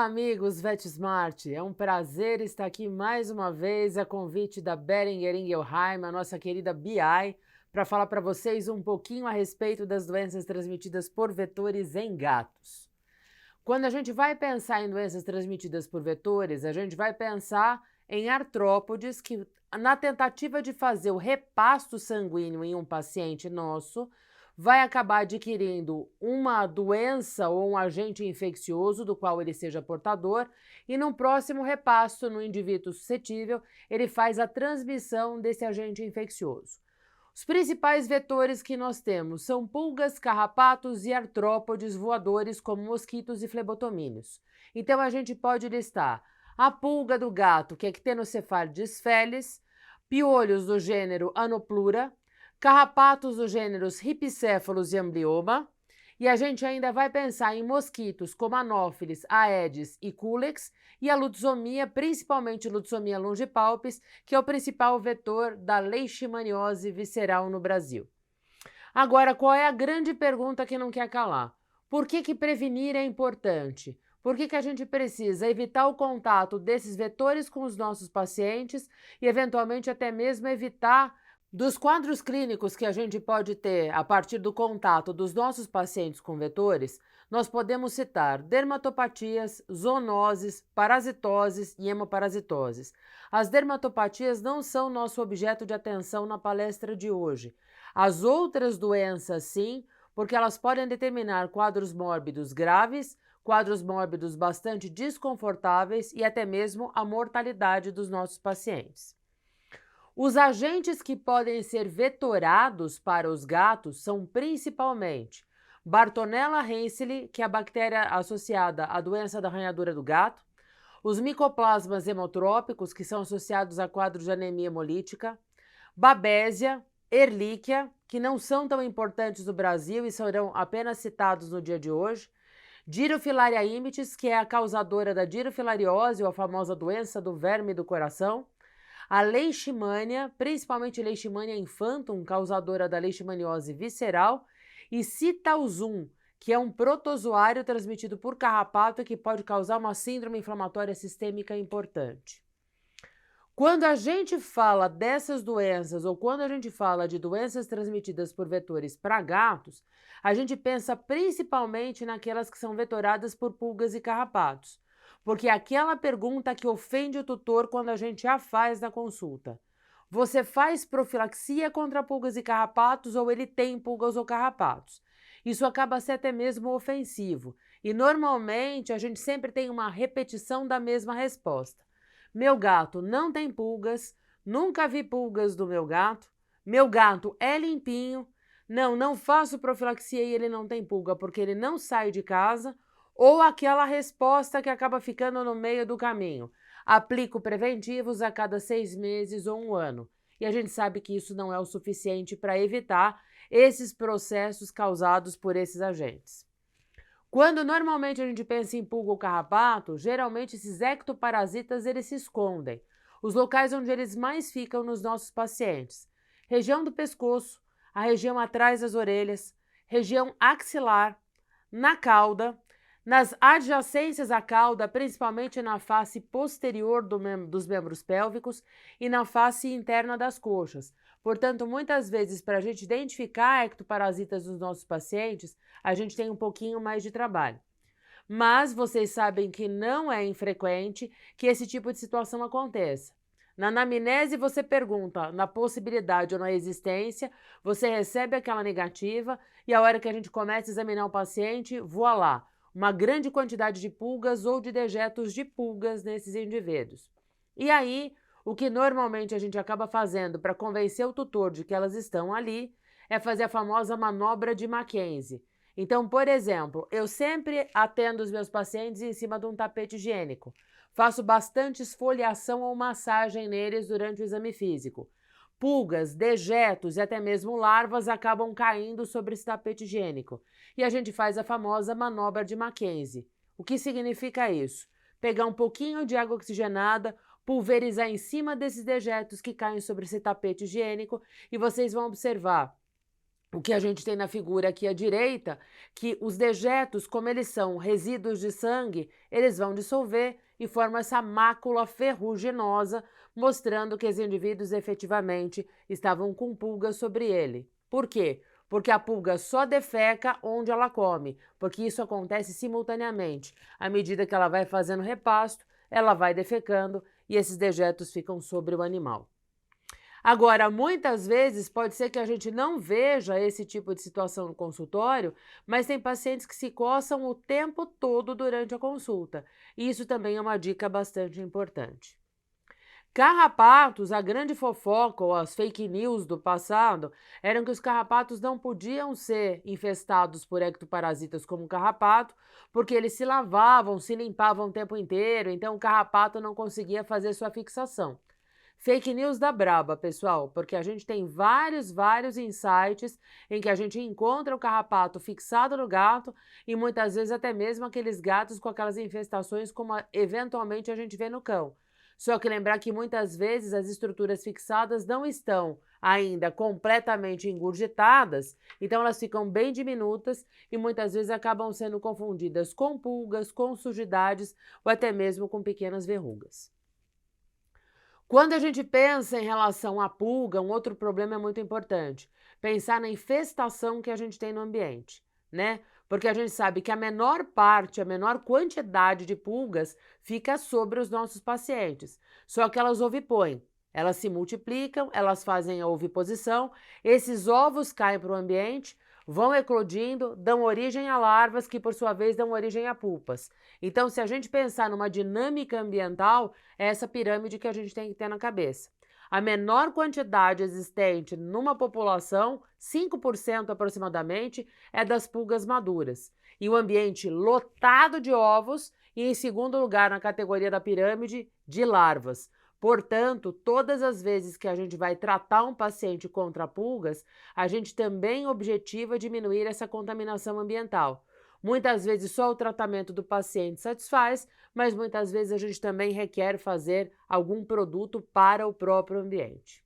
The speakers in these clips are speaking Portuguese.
Olá, amigos VetSmart! É um prazer estar aqui mais uma vez a convite da Boehringer Ingelheim, a nossa querida BI, para falar para vocês um pouquinho a respeito das doenças transmitidas por vetores em gatos. Quando a gente vai pensar em doenças transmitidas por vetores, a gente vai pensar em artrópodes que, na tentativa de fazer o repasto sanguíneo em um paciente nosso, vai acabar adquirindo uma doença ou um agente infeccioso do qual ele seja portador e no próximo repasto no indivíduo suscetível, ele faz a transmissão desse agente infeccioso. Os principais vetores que nós temos são pulgas, carrapatos e artrópodes voadores como mosquitos e flebotomíneos. Então a gente pode listar a pulga do gato, que é Ctenocephalides felis, piolhos do gênero Anoplura, carrapatos dos gêneros Rhipcephalus e Amblyomma, e a gente ainda vai pensar em mosquitos como Anopheles, Aedes e Culex, e a lutzomia, principalmente lutzomia longipalpis, que é o principal vetor da leishmaniose visceral no Brasil. Agora, qual é a grande pergunta que não quer calar? Por que prevenir é importante? Por que a gente precisa evitar o contato desses vetores com os nossos pacientes e, eventualmente, até mesmo evitar dos quadros clínicos que a gente pode ter a partir do contato dos nossos pacientes com vetores, nós podemos citar dermatopatias, zoonoses, parasitoses e hemoparasitoses. As dermatopatias não são nosso objeto de atenção na palestra de hoje. As outras doenças, sim, porque elas podem determinar quadros mórbidos graves, quadros mórbidos bastante desconfortáveis e até mesmo a mortalidade dos nossos pacientes. Os agentes que podem ser vetorados para os gatos são principalmente Bartonella henselae, que é a bactéria associada à doença da arranhadura do gato, os micoplasmas hemotrópicos, que são associados a quadros de anemia hemolítica, Babesia, Ehrlichia, que não são tão importantes no Brasil e serão apenas citados no dia de hoje, Dirofilaria imitis, que é a causadora da dirofilariose, ou a famosa doença do verme do coração, a leishmania, principalmente Leishmania infantum, causadora da leishmaniose visceral, e Citausum, que é um protozoário transmitido por carrapato e que pode causar uma síndrome inflamatória sistêmica importante. Quando a gente fala dessas doenças ou quando a gente fala de doenças transmitidas por vetores para gatos, a gente pensa principalmente naquelas que são vetoradas por pulgas e carrapatos. Porque é aquela pergunta que ofende o tutor quando a gente a faz na consulta. Você faz profilaxia contra pulgas e carrapatos ou ele tem pulgas ou carrapatos? Isso acaba sendo até mesmo ofensivo. E normalmente a gente sempre tem uma repetição da mesma resposta. Meu gato não tem pulgas, nunca vi pulgas do meu gato é limpinho, não faço profilaxia e ele não tem pulga porque ele não sai de casa, ou aquela resposta que acaba ficando no meio do caminho. Aplico preventivos a cada 6 meses ou 1 ano. E a gente sabe que isso não é o suficiente para evitar esses processos causados por esses agentes. Quando normalmente a gente pensa em pulga ou carrapato, geralmente esses ectoparasitas eles se escondem. Os locais onde eles mais ficam nos nossos pacientes. Região do pescoço, a região atrás das orelhas, região axilar, na cauda, nas adjacências à cauda, principalmente na face posterior dos membros pélvicos e na face interna das coxas. Portanto, muitas vezes, para a gente identificar ectoparasitas nos nossos pacientes, a gente tem um pouquinho mais de trabalho. Mas vocês sabem que não é infrequente que esse tipo de situação aconteça. Na anamnese você pergunta na possibilidade ou na existência, você recebe aquela negativa e a hora que a gente começa a examinar o paciente, voilá, uma grande quantidade de pulgas ou de dejetos de pulgas nesses indivíduos. E aí, o que normalmente a gente acaba fazendo para convencer o tutor de que elas estão ali é fazer a famosa manobra de Mackenzie. Então, por exemplo, eu sempre atendo os meus pacientes em cima de um tapete higiênico. Faço bastante esfoliação ou massagem neles durante o exame físico. Pulgas, dejetos e até mesmo larvas acabam caindo sobre esse tapete higiênico. E a gente faz a famosa manobra de Mackenzie. O que significa isso? Pegar um pouquinho de água oxigenada, pulverizar em cima desses dejetos que caem sobre esse tapete higiênico e vocês vão observar o que a gente tem na figura aqui à direita, que os dejetos, como eles são resíduos de sangue, eles vão dissolver e formam essa mácula ferruginosa, mostrando que os indivíduos efetivamente estavam com pulgas sobre ele. Por quê? Porque a pulga só defeca onde ela come, porque isso acontece simultaneamente. À medida que ela vai fazendo repasto, ela vai defecando e esses dejetos ficam sobre o animal. Agora, muitas vezes pode ser que a gente não veja esse tipo de situação no consultório, mas tem pacientes que se coçam o tempo todo durante a consulta. E isso também é uma dica bastante importante. Carrapatos, a grande fofoca ou as fake news do passado eram que os carrapatos não podiam ser infestados por ectoparasitas como o carrapato, porque eles se lavavam, se limpavam o tempo inteiro, então o carrapato não conseguia fazer sua fixação. Fake news da braba, pessoal, porque a gente tem vários insights em que a gente encontra o carrapato fixado no gato e muitas vezes até mesmo aqueles gatos com aquelas infestações como eventualmente a gente vê no cão. Só que lembrar que muitas vezes as estruturas fixadas não estão ainda completamente engurgitadas, então elas ficam bem diminutas e muitas vezes acabam sendo confundidas com pulgas, com sujidades ou até mesmo com pequenas verrugas. Quando a gente pensa em relação à pulga, um outro problema é muito importante. Pensar na infestação que a gente tem no ambiente, né? Porque a gente sabe que a menor parte, a menor quantidade de pulgas fica sobre os nossos pacientes. Só que elas ovipõem, elas se multiplicam, elas fazem a oviposição, esses ovos caem para o ambiente, vão eclodindo, dão origem a larvas que, por sua vez, dão origem a pulpas. Então, se a gente pensar numa dinâmica ambiental, é essa pirâmide que a gente tem que ter na cabeça. A menor quantidade existente numa população, 5% aproximadamente, é das pulgas maduras. E o ambiente lotado de ovos e, em segundo lugar, na categoria da pirâmide, de larvas. Portanto, todas as vezes que a gente vai tratar um paciente contra pulgas, a gente também objetiva diminuir essa contaminação ambiental. Muitas vezes só o tratamento do paciente satisfaz, mas muitas vezes a gente também requer fazer algum produto para o próprio ambiente.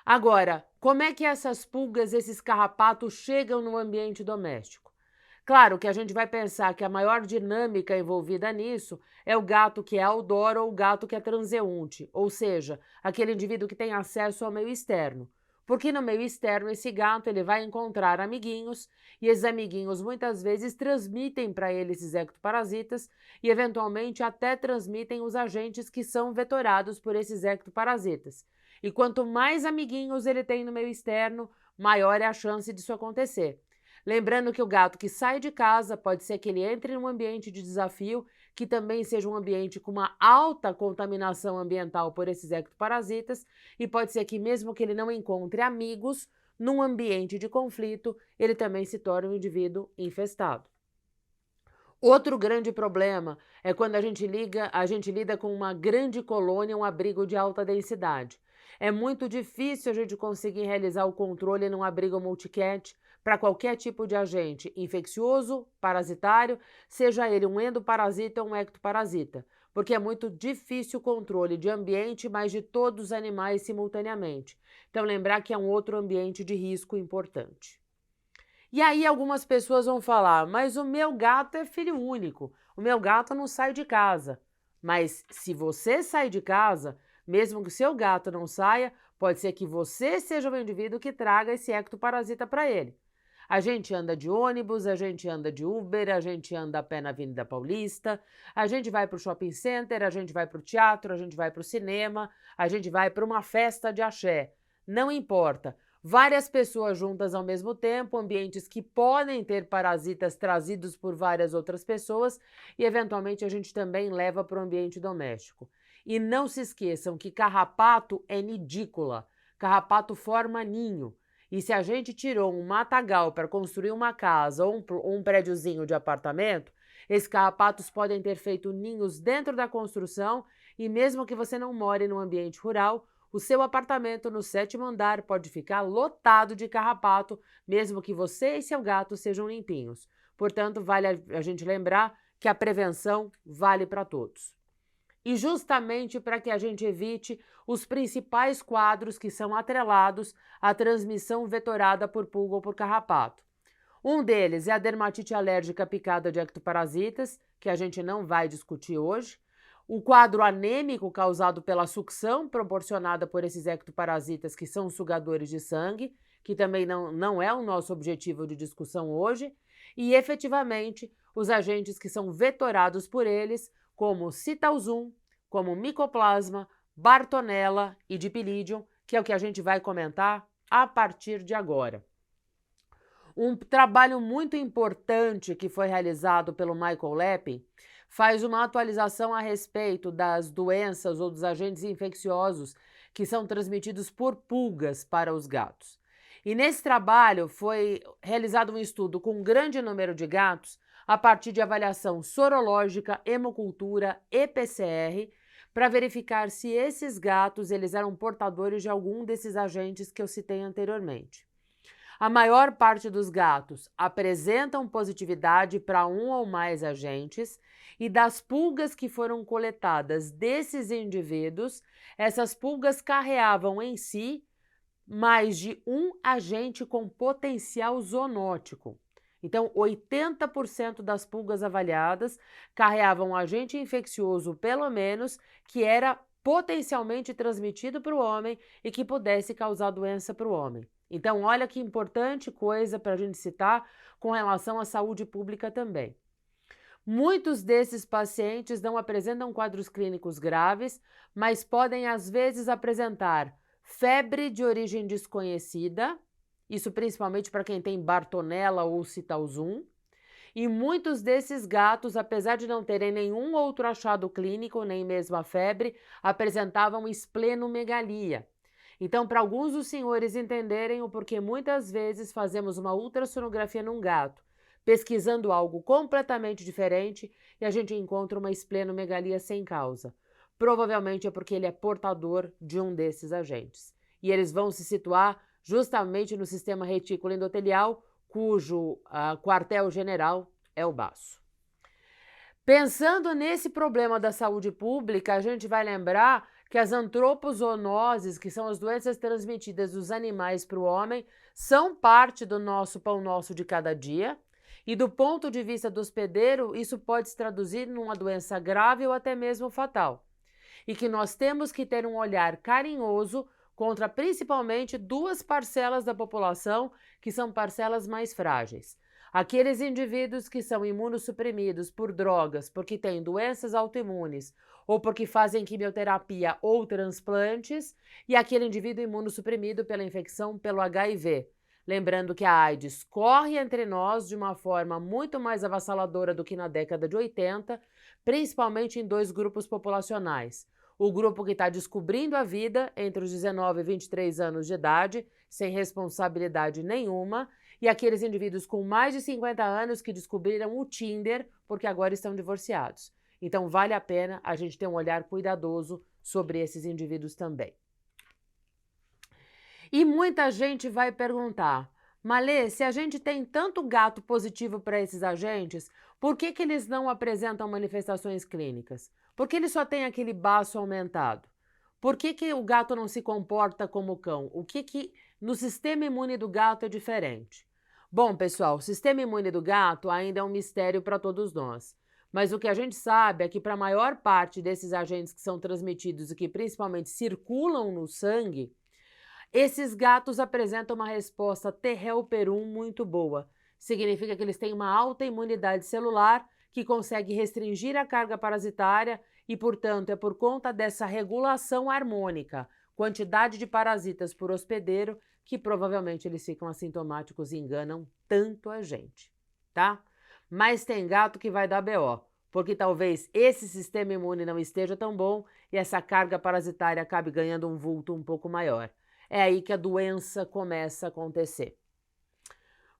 Agora, como é que essas pulgas, esses carrapatos chegam no ambiente doméstico? Claro que a gente vai pensar que a maior dinâmica envolvida nisso é o gato que é outdoor ou o gato que é transeunte, ou seja, aquele indivíduo que tem acesso ao meio externo. Porque no meio externo esse gato ele vai encontrar amiguinhos e esses amiguinhos muitas vezes transmitem para ele esses ectoparasitas e eventualmente até transmitem os agentes que são vetorados por esses ectoparasitas. E quanto mais amiguinhos ele tem no meio externo, maior é a chance disso acontecer. Lembrando que o gato que sai de casa pode ser que ele entre em um ambiente de desafio, que também seja um ambiente com uma alta contaminação ambiental por esses ectoparasitas, e pode ser que mesmo que ele não encontre amigos, num ambiente de conflito, ele também se torne um indivíduo infestado. Outro grande problema é quando a gente lida com uma grande colônia, um abrigo de alta densidade. É muito difícil a gente conseguir realizar o controle num abrigo multicat para qualquer tipo de agente infeccioso, parasitário, seja ele um endoparasita ou um ectoparasita, porque é muito difícil o controle de ambiente, mas de todos os animais simultaneamente. Então, lembrar que é um outro ambiente de risco importante. E aí algumas pessoas vão falar, mas o meu gato é filho único, o meu gato não sai de casa. Mas se você sai de casa, mesmo que o seu gato não saia, pode ser que você seja o indivíduo que traga esse ectoparasita para ele. A gente anda de ônibus, a gente anda de Uber, a gente anda a pé na Avenida Paulista, a gente vai para o shopping center, a gente vai para o teatro, a gente vai para o cinema, a gente vai para uma festa de axé. Não importa. Várias pessoas juntas ao mesmo tempo, ambientes que podem ter parasitas trazidos por várias outras pessoas e, eventualmente, a gente também leva para o ambiente doméstico. E não se esqueçam que carrapato é nidícola, carrapato forma ninho. E se a gente tirou um matagal para construir uma casa ou um prédiozinho de apartamento, esses carrapatos podem ter feito ninhos dentro da construção e mesmo que você não more num ambiente rural, o seu apartamento no 7º andar pode ficar lotado de carrapato, mesmo que você e seu gato sejam limpinhos. Portanto, vale a gente lembrar que a prevenção vale para todos. e justamente para que a gente evite os principais quadros que são atrelados à transmissão vetorada por pulga ou por carrapato. Um deles é a dermatite alérgica picada de ectoparasitas, que a gente não vai discutir hoje. O quadro anêmico causado pela sucção proporcionada por esses ectoparasitas, que são sugadores de sangue, que também não é o nosso objetivo de discussão hoje. E, efetivamente, os agentes que são vetorados por eles, como Citalzum, como Mycoplasma, Bartonella e Dipylidium, que é o que a gente vai comentar a partir de agora. Um trabalho muito importante que foi realizado pelo Michael Lepin faz uma atualização a respeito das doenças ou dos agentes infecciosos que são transmitidos por pulgas para os gatos. E nesse trabalho foi realizado um estudo com um grande número de gatos a partir de avaliação sorológica, hemocultura e PCR, para verificar se esses gatos eles eram portadores de algum desses agentes que eu citei anteriormente. A maior parte dos gatos apresentam positividade para um ou mais agentes, e das pulgas que foram coletadas desses indivíduos, essas pulgas carreavam em si mais de um agente com potencial zoonótico. Então, 80% das pulgas avaliadas carreavam um agente infeccioso, pelo menos, que era potencialmente transmitido para o homem e que pudesse causar doença para o homem. Então, olha que importante coisa para a gente citar com relação à saúde pública também. Muitos desses pacientes não apresentam quadros clínicos graves, mas podem às vezes apresentar febre de origem desconhecida, isso principalmente para quem tem Bartonella ou Citalzum, e muitos desses gatos, apesar de não terem nenhum outro achado clínico, nem mesmo a febre, apresentavam esplenomegalia. Então, para alguns dos senhores entenderem o porquê muitas vezes fazemos uma ultrassonografia num gato, pesquisando algo completamente diferente e a gente encontra uma esplenomegalia sem causa. Provavelmente é porque ele é portador de um desses agentes. E eles vão se situar justamente no sistema retículo endotelial, cujo quartel-general é o baço. Pensando nesse problema da saúde pública, a gente vai lembrar que as antropozoonoses, que são as doenças transmitidas dos animais para o homem, são parte do nosso pão nosso de cada dia. E do ponto de vista do hospedeiro, isso pode se traduzir numa doença grave ou até mesmo fatal. E que nós temos que ter um olhar carinhoso contra principalmente duas parcelas da população que são parcelas mais frágeis. Aqueles indivíduos que são imunossuprimidos por drogas, porque têm doenças autoimunes ou porque fazem quimioterapia ou transplantes, e aquele indivíduo imunossuprimido pela infecção pelo HIV. Lembrando que a AIDS corre entre nós de uma forma muito mais avassaladora do que na década de 80, principalmente em dois grupos populacionais. O grupo que está descobrindo a vida entre os 19 e 23 anos de idade, sem responsabilidade nenhuma, e aqueles indivíduos com mais de 50 anos que descobriram o Tinder porque agora estão divorciados. Então vale a pena a gente ter um olhar cuidadoso sobre esses indivíduos também. E muita gente vai perguntar, Malê, se a gente tem tanto gato positivo para esses agentes, por que eles não apresentam manifestações clínicas? Por que eles só têm aquele baço aumentado? Por que o gato não se comporta como cão? O que no sistema imune do gato é diferente? Bom, pessoal, o sistema imune do gato ainda é um mistério para todos nós. Mas o que a gente sabe é que para a maior parte desses agentes que são transmitidos e que principalmente circulam no sangue, esses gatos apresentam uma resposta T-helper 1 muito boa. Significa que eles têm uma alta imunidade celular que consegue restringir a carga parasitária e, portanto, é por conta dessa regulação harmônica, quantidade de parasitas por hospedeiro, que provavelmente eles ficam assintomáticos e enganam tanto a gente, tá? Mas tem gato que vai dar BO, porque talvez esse sistema imune não esteja tão bom e essa carga parasitária acabe ganhando um vulto um pouco maior. É aí que a doença começa a acontecer.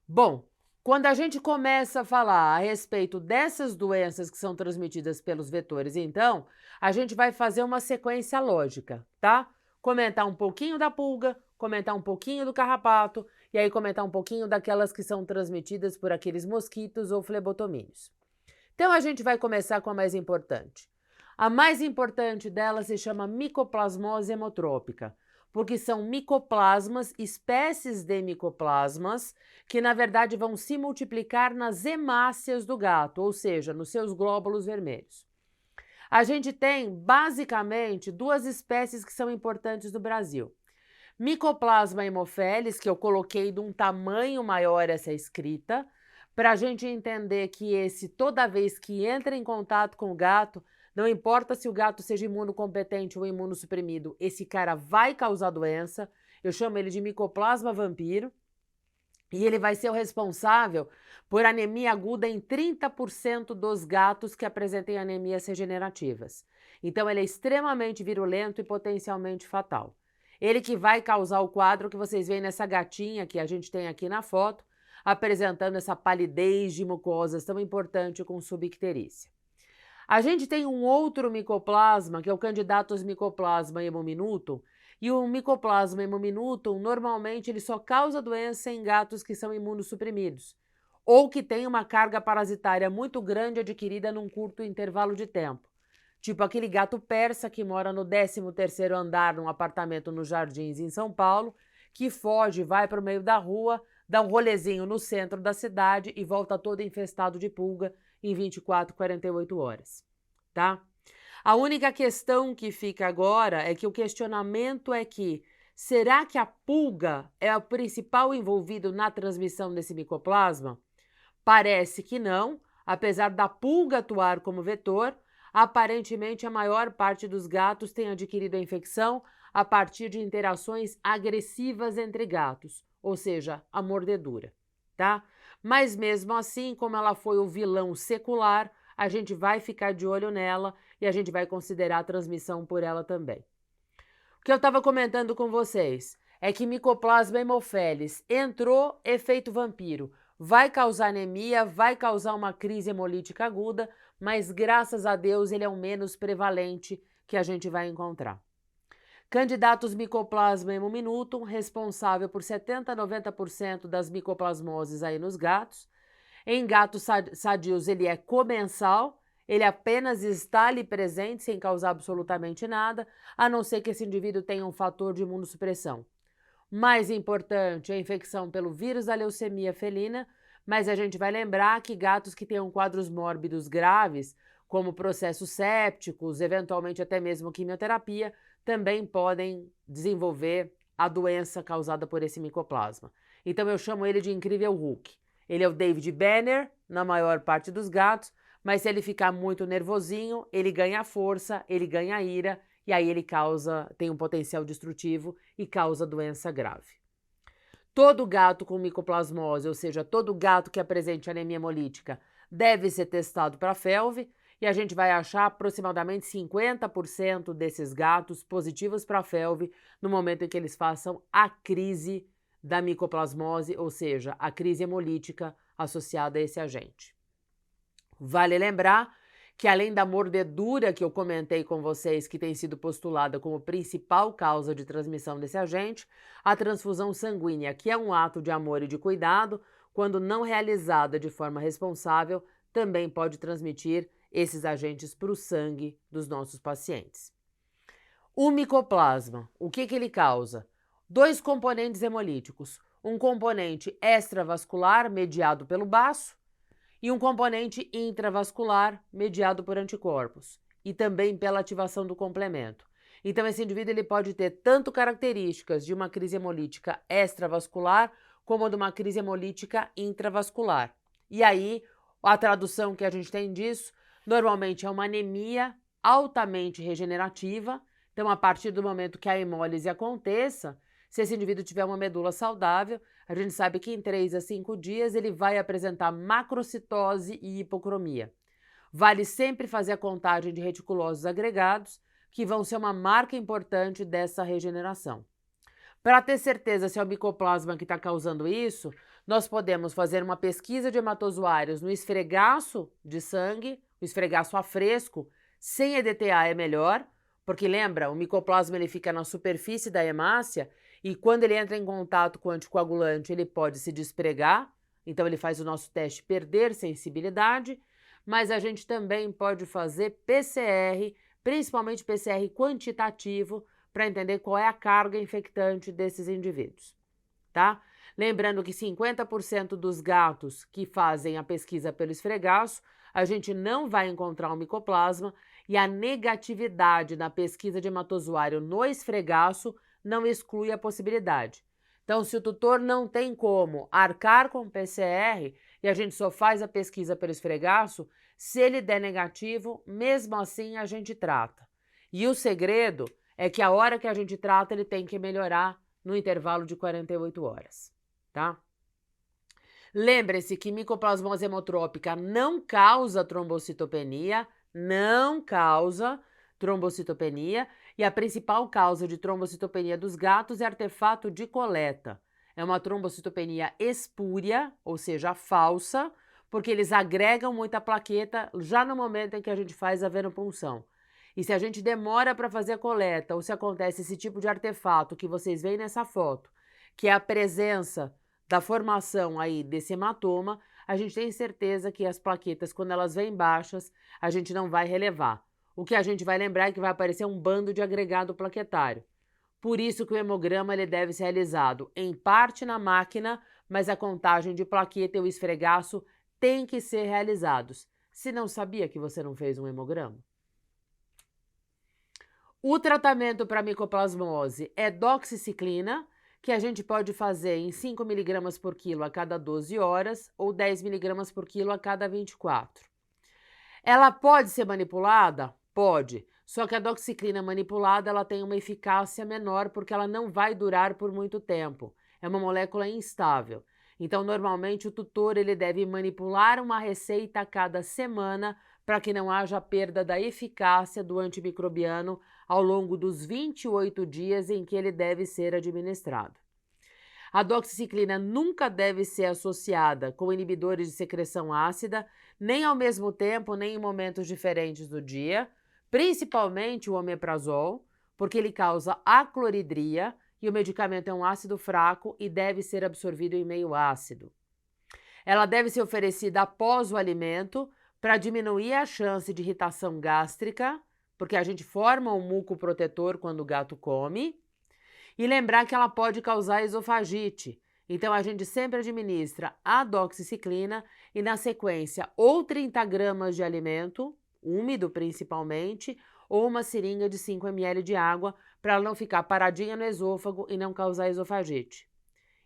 Bom, quando a gente começa a falar a respeito dessas doenças que são transmitidas pelos vetores, então, a gente vai fazer uma sequência lógica, tá? Comentar um pouquinho da pulga, comentar um pouquinho do carrapato e aí comentar um pouquinho daquelas que são transmitidas por aqueles mosquitos ou flebotomíneos. Então, a gente vai começar com a mais importante. A mais importante delas se chama micoplasmose hemotrópica, porque são micoplasmas, espécies de micoplasmas, que na verdade vão se multiplicar nas hemácias do gato, ou seja, nos seus glóbulos vermelhos. A gente tem basicamente duas espécies que são importantes no Brasil. Mycoplasma haemophilus, que eu coloquei de um tamanho maior essa escrita, para a gente entender que esse, toda vez que entra em contato com o gato, não importa se o gato seja imunocompetente ou imunossuprimido, esse cara vai causar doença. Eu chamo ele de micoplasma vampiro. E ele vai ser o responsável por anemia aguda em 30% dos gatos que apresentem anemias regenerativas. Então, ele é extremamente virulento e potencialmente fatal. Ele que vai causar o quadro que vocês veem nessa gatinha que a gente tem aqui na foto, apresentando essa palidez de mucosas tão importante com subicterícia. A gente tem um outro micoplasma, que é o Candidatus mycoplasma hemominutum, e o micoplasma hemominutum, normalmente, ele só causa doença em gatos que são imunossuprimidos, ou que têm uma carga parasitária muito grande adquirida num curto intervalo de tempo. Tipo aquele gato persa que mora no 13º andar num apartamento nos Jardins, em São Paulo, que foge, vai para o meio da rua, dá um rolezinho no centro da cidade e volta todo infestado de pulga em 24, 48 horas, tá? A única questão que fica agora é que o questionamento é que será que a pulga é o principal envolvido na transmissão desse micoplasma? Parece que não, apesar da pulga atuar como vetor, aparentemente a maior parte dos gatos tem adquirido a infecção a partir de interações agressivas entre gatos, ou seja, a mordedura, tá? Mas mesmo assim, como ela foi o vilão secular, a gente vai ficar de olho nela e a gente vai considerar a transmissão por ela também. O que eu estava comentando com vocês é que Mycoplasma haemophilus entrou, efeito vampiro, vai causar anemia, vai causar uma crise hemolítica aguda, mas graças a Deus ele é o menos prevalente que a gente vai encontrar. Candidatus Mycoplasma hemominutum, responsável por 70 a 90% das micoplasmoses aí nos gatos. Em gatos sadios ele é comensal, ele apenas está ali presente sem causar absolutamente nada, a não ser que esse indivíduo tenha um fator de imunossupressão. Mais importante é a infecção pelo vírus da leucemia felina, mas a gente vai lembrar que gatos que tenham quadros mórbidos graves, como processos sépticos, eventualmente até mesmo quimioterapia, também podem desenvolver a doença causada por esse micoplasma. Então eu chamo ele de incrível Hulk. Ele é o David Banner, na maior parte dos gatos, mas se ele ficar muito nervosinho, ele ganha força, ele ganha ira, e aí ele tem um potencial destrutivo e causa doença grave. Todo gato com micoplasmose, ou seja, todo gato que apresente anemia hemolítica, deve ser testado para FeLV, e a gente vai achar aproximadamente 50% desses gatos positivos para FeLV no momento em que eles façam a crise da micoplasmose, ou seja, a crise hemolítica associada a esse agente. Vale lembrar que além da mordedura que eu comentei com vocês, que tem sido postulada como principal causa de transmissão desse agente, a transfusão sanguínea, que é um ato de amor e de cuidado, quando não realizada de forma responsável, também pode transmitir esses agentes para o sangue dos nossos pacientes. O micoplasma, o que ele causa? Dois componentes hemolíticos, um componente extravascular mediado pelo baço e um componente intravascular mediado por anticorpos e também pela ativação do complemento. Então esse indivíduo ele pode ter tanto características de uma crise hemolítica extravascular como de uma crise hemolítica intravascular. E aí a tradução que a gente tem disso normalmente é uma anemia altamente regenerativa. Então a partir do momento que a hemólise aconteça, se esse indivíduo tiver uma medula saudável, a gente sabe que em 3 a 5 dias ele vai apresentar macrocitose e hipocromia. Vale sempre fazer a contagem de reticulócitos agregados, que vão ser uma marca importante dessa regeneração. Para ter certeza se é o micoplasma que está causando isso, nós podemos fazer uma pesquisa de hematozoários no esfregaço de sangue, o esfregaço a fresco, sem EDTA é melhor, porque lembra, o micoplasma ele fica na superfície da hemácia e quando ele entra em contato com o anticoagulante, ele pode se despregar, então ele faz o nosso teste perder sensibilidade, mas a gente também pode fazer PCR principalmente PCR quantitativo, para entender qual é a carga infectante desses indivíduos, tá? Lembrando que 50% dos gatos que fazem a pesquisa pelo esfregaço, a gente não vai encontrar o micoplasma e a negatividade na pesquisa de hematozoário no esfregaço não exclui a possibilidade. Então, se o tutor não tem como arcar com PCR e a gente só faz a pesquisa pelo esfregaço, se ele der negativo, mesmo assim a gente trata. E o segredo é que a hora que a gente trata, ele tem que melhorar no intervalo de 48 horas, tá? Lembre-se que micoplasmose hemotrópica não causa trombocitopenia, e a principal causa de trombocitopenia dos gatos é artefato de coleta. É uma trombocitopenia espúria, ou seja, falsa, porque eles agregam muita plaqueta já no momento em que a gente faz a venopunção. E se a gente demora para fazer a coleta, ou se acontece esse tipo de artefato que vocês veem nessa foto, que é a presença da formação aí desse hematoma, a gente tem certeza que as plaquetas, quando elas vêm baixas, a gente não vai relevar. O que a gente vai lembrar é que vai aparecer um bando de agregado plaquetário. Por isso que o hemograma ele deve ser realizado em parte na máquina, mas a contagem de plaqueta e o esfregaço tem que ser realizados. Se não sabia que você não fez um hemograma? O tratamento para micoplasmose é doxiciclina, que a gente pode fazer em 5 mg por quilo a cada 12 horas ou 10 mg por quilo a cada 24. Ela pode ser manipulada? Pode. Só que a doxiciclina manipulada ela tem uma eficácia menor porque ela não vai durar por muito tempo. É uma molécula instável. Então, normalmente, o tutor ele deve manipular uma receita a cada semana para que não haja perda da eficácia do antimicrobiano ao longo dos 28 dias em que ele deve ser administrado. A doxiciclina nunca deve ser associada com inibidores de secreção ácida, nem ao mesmo tempo, nem em momentos diferentes do dia, principalmente o omeprazol, porque ele causa acloridria e o medicamento é um ácido fraco e deve ser absorvido em meio ácido. Ela deve ser oferecida após o alimento para diminuir a chance de irritação gástrica, porque a gente forma um muco protetor quando o gato come, e lembrar que ela pode causar esofagite. Então, a gente sempre administra a doxiciclina e, na sequência, ou 30 gramas de alimento, úmido principalmente, ou uma seringa de 5 ml de água para ela não ficar paradinha no esôfago e não causar esofagite.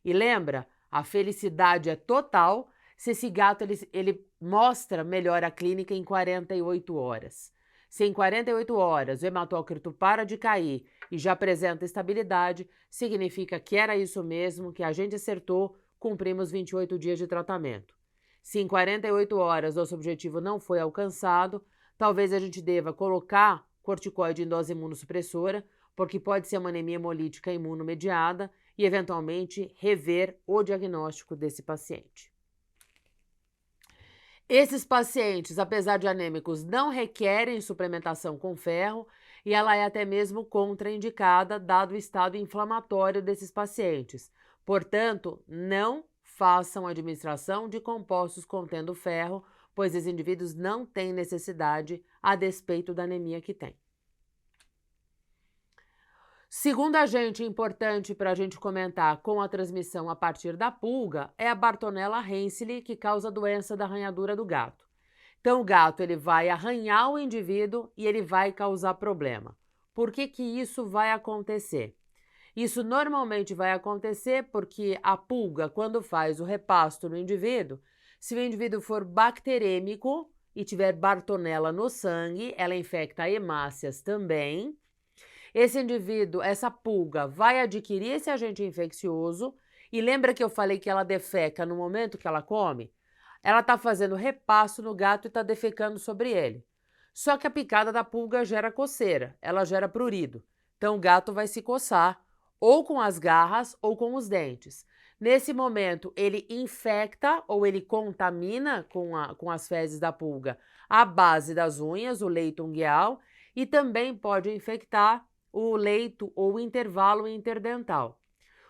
E lembra, a felicidade é total se esse gato ele mostra melhora clínica em 48 horas. Se em 48 horas o hematócrito para de cair e já apresenta estabilidade, significa que era isso mesmo, que a gente acertou, cumprimos 28 dias de tratamento. Se em 48 horas nosso objetivo não foi alcançado, talvez a gente deva colocar corticoide em dose imunossupressora, porque pode ser uma anemia hemolítica imunomediada e, eventualmente, rever o diagnóstico desse paciente. Esses pacientes, apesar de anêmicos, não requerem suplementação com ferro e ela é até mesmo contraindicada, dado o estado inflamatório desses pacientes. Portanto, não façam administração de compostos contendo ferro, pois esses indivíduos não têm necessidade a despeito da anemia que têm. Segundo agente importante para a gente comentar com a transmissão a partir da pulga é a Bartonella henselae, que causa a doença da arranhadura do gato. Então, o gato ele vai arranhar o indivíduo e ele vai causar problema. Por que que isso vai acontecer? Isso normalmente vai acontecer porque a pulga, quando faz o repasto no indivíduo, se o indivíduo for bacterêmico e tiver Bartonella no sangue, ela infecta hemácias também. Esse indivíduo, essa pulga, vai adquirir esse agente infeccioso e lembra que eu falei que ela defeca no momento que ela come? Ela está fazendo repasto no gato e está defecando sobre ele. Só que a picada da pulga gera coceira, ela gera prurido. Então o gato vai se coçar ou com as garras ou com os dentes. Nesse momento, ele infecta ou ele contamina com as fezes da pulga a base das unhas, o leito ungueal, e também pode infectar o leito ou o intervalo interdental.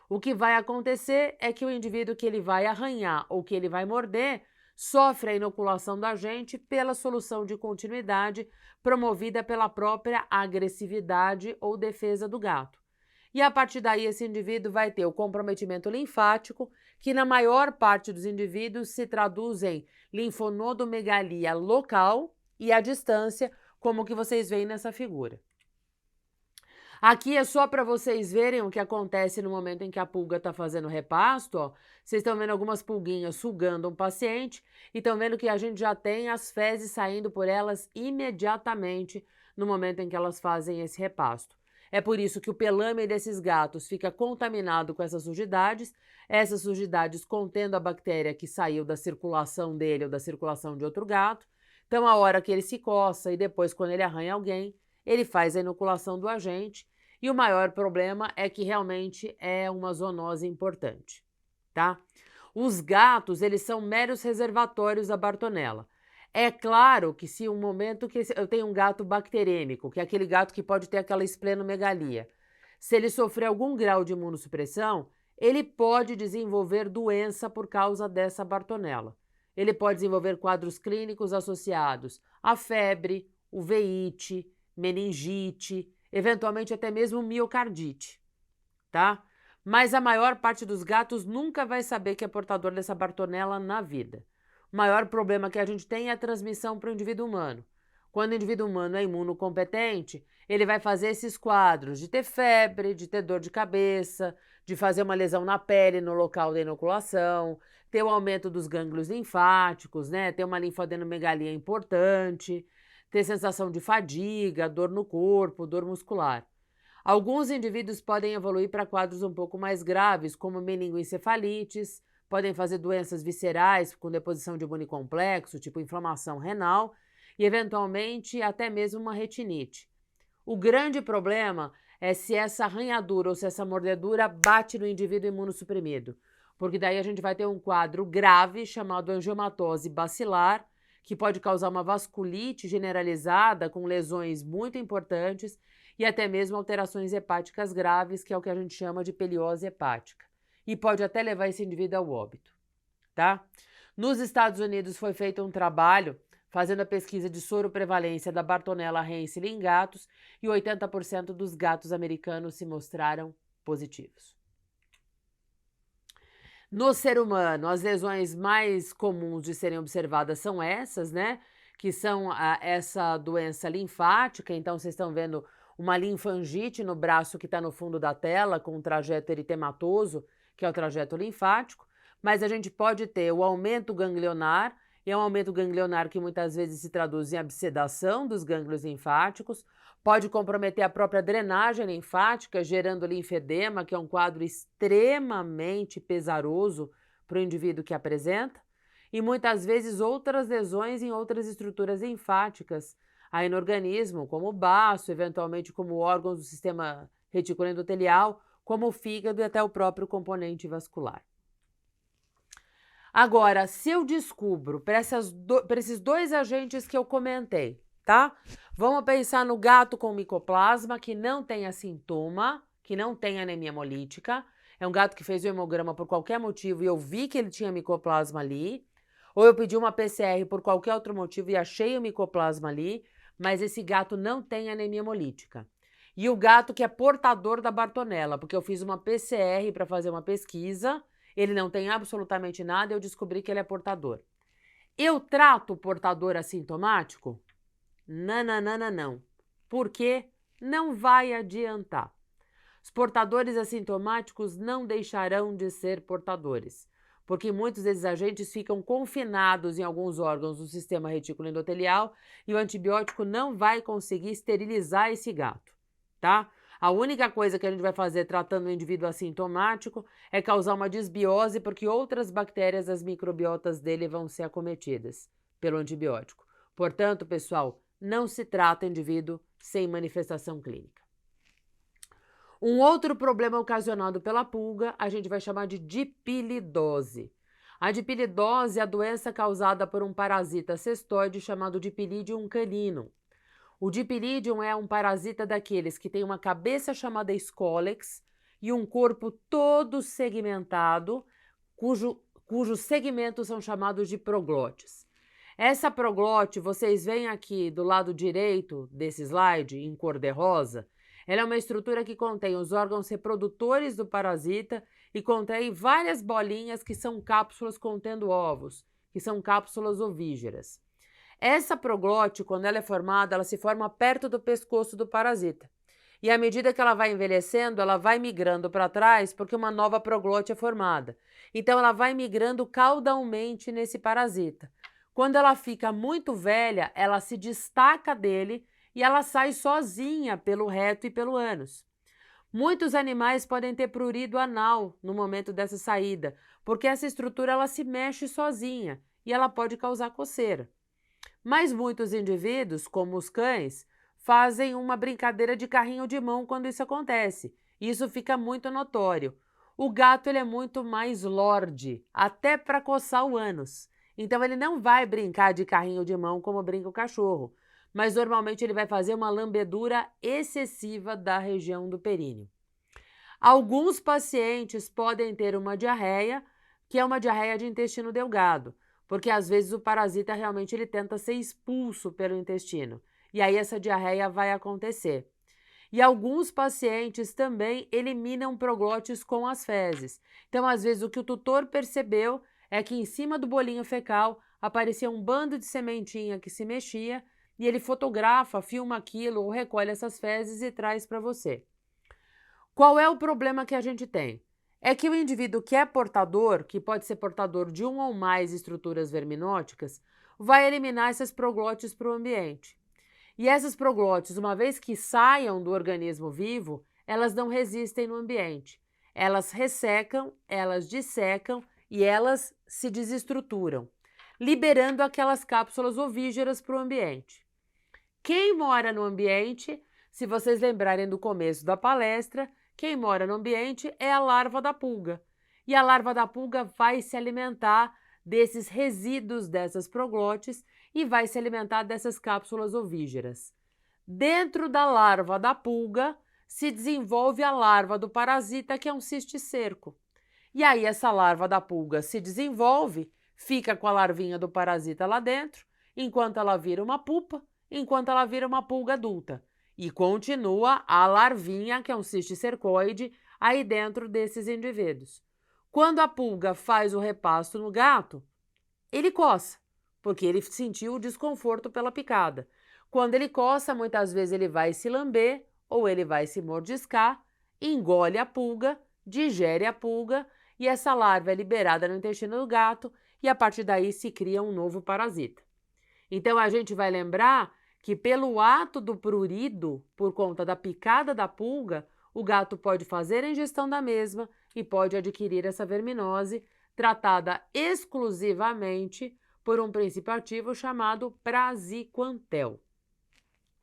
O que vai acontecer é que o indivíduo que ele vai arranhar ou que ele vai morder sofre a inoculação do agente pela solução de continuidade promovida pela própria agressividade ou defesa do gato. E a partir daí esse indivíduo vai ter o comprometimento linfático, que na maior parte dos indivíduos se traduz em linfonodomegalia local e à distância, como que vocês veem nessa figura. Aqui é só para vocês verem o que acontece no momento em que a pulga está fazendo repasto, ó. Vocês estão vendo algumas pulguinhas sugando um paciente e estão vendo que a gente já tem as fezes saindo por elas imediatamente no momento em que elas fazem esse repasto. É por isso que o pelame desses gatos fica contaminado com essas sujidades contendo a bactéria que saiu da circulação dele ou da circulação de outro gato. Então, a hora que ele se coça e depois quando ele arranha alguém, ele faz a inoculação do agente e o maior problema é que realmente é uma zoonose importante, tá? Os gatos, eles são meros reservatórios da Bartonella. É claro que se um momento que eu tenho um gato bacterêmico, que é aquele gato que pode ter aquela esplenomegalia, se ele sofrer algum grau de imunossupressão, ele pode desenvolver doença por causa dessa Bartonella. Ele pode desenvolver quadros clínicos associados à febre, uveíte, meningite, eventualmente até mesmo miocardite, tá? Mas a maior parte dos gatos nunca vai saber que é portador dessa Bartonella na vida. O maior problema que a gente tem é a transmissão para o indivíduo humano. Quando o indivíduo humano é imunocompetente, ele vai fazer esses quadros de ter febre, de ter dor de cabeça, de fazer uma lesão na pele no local da inoculação, ter o aumento dos gânglios linfáticos, né? Ter uma linfadenomegalia importante, ter sensação de fadiga, dor no corpo, dor muscular. Alguns indivíduos podem evoluir para quadros um pouco mais graves, como meningoencefalites, podem fazer doenças viscerais com deposição de imunocomplexo, tipo inflamação renal, e eventualmente até mesmo uma retinite. O grande problema é se essa arranhadura ou se essa mordedura bate no indivíduo imunossuprimido, porque daí a gente vai ter um quadro grave chamado angiomatose bacilar, que pode causar uma vasculite generalizada com lesões muito importantes e até mesmo alterações hepáticas graves, que é o que a gente chama de peliose hepática. E pode até levar esse indivíduo ao óbito, tá? Nos Estados Unidos foi feito um trabalho fazendo a pesquisa de soroprevalência da Bartonella henselae em gatos e 80% dos gatos americanos se mostraram positivos. No ser humano, as lesões mais comuns de serem observadas são essas, né? Que são essa doença linfática. Então, vocês estão vendo uma linfangite no braço que está no fundo da tela, com um trajeto eritematoso, que é o trajeto linfático. Mas a gente pode ter o aumento ganglionar, e é um aumento ganglionar que muitas vezes se traduz em absedação dos gânglios linfáticos, pode comprometer a própria drenagem linfática, gerando linfedema, que é um quadro extremamente pesaroso para o indivíduo que apresenta, e muitas vezes outras lesões em outras estruturas linfáticas aí no organismo, como o baço, eventualmente como órgãos do sistema reticuloendotelial, como o fígado e até o próprio componente vascular. Agora, se eu descubro para esses dois agentes que eu comentei, tá? Vamos pensar no gato com micoplasma que não tenha sintoma, que não tem anemia hemolítica. É um gato que fez o hemograma por qualquer motivo e eu vi que ele tinha micoplasma ali. Ou eu pedi uma PCR por qualquer outro motivo e achei o micoplasma ali, mas esse gato não tem anemia hemolítica. E o gato que é portador da Bartonella, porque eu fiz uma PCR para fazer uma pesquisa, ele não tem absolutamente nada, eu descobri que ele é portador. Eu trato o portador assintomático? Não. Por quê? Não vai adiantar. Os portadores assintomáticos não deixarão de ser portadores, porque muitos desses agentes ficam confinados em alguns órgãos do sistema reticuloendotelial e o antibiótico não vai conseguir esterilizar esse gato, tá? A única coisa que a gente vai fazer tratando o indivíduo assintomático é causar uma desbiose, porque outras bactérias das microbiotas dele vão ser acometidas pelo antibiótico. Portanto, pessoal, não se trata indivíduo sem manifestação clínica. Um outro problema ocasionado pela pulga, a gente vai chamar de dipilidose. A dipilidose é a doença causada por um parasita cestoide chamado Dipilidium caninum. O Dipilidium é um parasita daqueles que tem uma cabeça chamada scolex e um corpo todo segmentado, cujo cujos segmentos são chamados de proglotes. Essa proglote, vocês veem aqui do lado direito desse slide, em cor de rosa, ela é uma estrutura que contém os órgãos reprodutores do parasita e contém várias bolinhas que são cápsulas contendo ovos, que são cápsulas ovígeras. Essa proglote, quando ela é formada, ela se forma perto do pescoço do parasita. E à medida que ela vai envelhecendo, ela vai migrando para trás porque uma nova proglote é formada. Então ela vai migrando caudalmente nesse parasita. Quando ela fica muito velha, ela se destaca dele e ela sai sozinha pelo reto e pelo ânus. Muitos animais podem ter prurido anal no momento dessa saída, porque essa estrutura ela se mexe sozinha e ela pode causar coceira. Mas muitos indivíduos, como os cães, fazem uma brincadeira de carrinho de mão quando isso acontece. Isso fica muito notório. O gato ele é muito mais lorde, até para coçar o ânus. Então ele não vai brincar de carrinho de mão como brinca o cachorro, mas normalmente ele vai fazer uma lambedura excessiva da região do períneo. Alguns pacientes podem ter uma diarreia, que é uma diarreia de intestino delgado, porque às vezes o parasita realmente ele tenta ser expulso pelo intestino, e aí essa diarreia vai acontecer. E alguns pacientes também eliminam proglotes com as fezes. Então, às vezes, o que o tutor percebeu é que em cima do bolinho fecal aparecia um bando de sementinha que se mexia e ele fotografa, filma aquilo ou recolhe essas fezes e traz para você. Qual é o problema que a gente tem? É que o indivíduo que é portador, que pode ser portador de uma ou mais estruturas verminóticas, vai eliminar essas proglotes para o ambiente. E essas proglotes, uma vez que saiam do organismo vivo, elas não resistem no ambiente. Elas ressecam, elas dissecam e elas se desestruturam, liberando aquelas cápsulas ovígeras para o ambiente. Quem mora no ambiente, se vocês lembrarem do começo da palestra, quem mora no ambiente é a larva da pulga. E a larva da pulga vai se alimentar desses resíduos dessas proglotes e vai se alimentar dessas cápsulas ovígeras. Dentro da larva da pulga se desenvolve a larva do parasita, que é um cisticerco. E aí essa larva da pulga se desenvolve, fica com a larvinha do parasita lá dentro, enquanto ela vira uma pupa, enquanto ela vira uma pulga adulta. E continua a larvinha, que é um cisticercoide, aí dentro desses indivíduos. Quando a pulga faz o repasto no gato, ele coça, porque ele sentiu o desconforto pela picada. Quando ele coça, muitas vezes ele vai se lamber ou ele vai se mordiscar, engole a pulga, digere a pulga e essa larva é liberada no intestino do gato e a partir daí se cria um novo parasita. Então a gente vai lembrar que pelo ato do prurido, por conta da picada da pulga, o gato pode fazer a ingestão da mesma e pode adquirir essa verminose, tratada exclusivamente por um princípio ativo chamado praziquantel.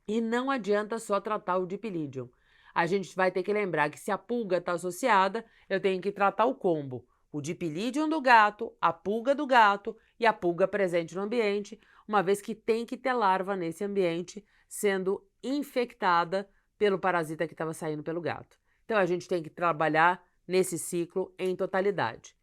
E não adianta só tratar o dipilídium. A gente vai ter que lembrar que se a pulga está associada, eu tenho que tratar o combo. O dipilídium do gato, a pulga do gato e a pulga presente no ambiente, uma vez que tem que ter larva nesse ambiente sendo infectada pelo parasita que estava saindo pelo gato. Então a gente tem que trabalhar nesse ciclo em totalidade.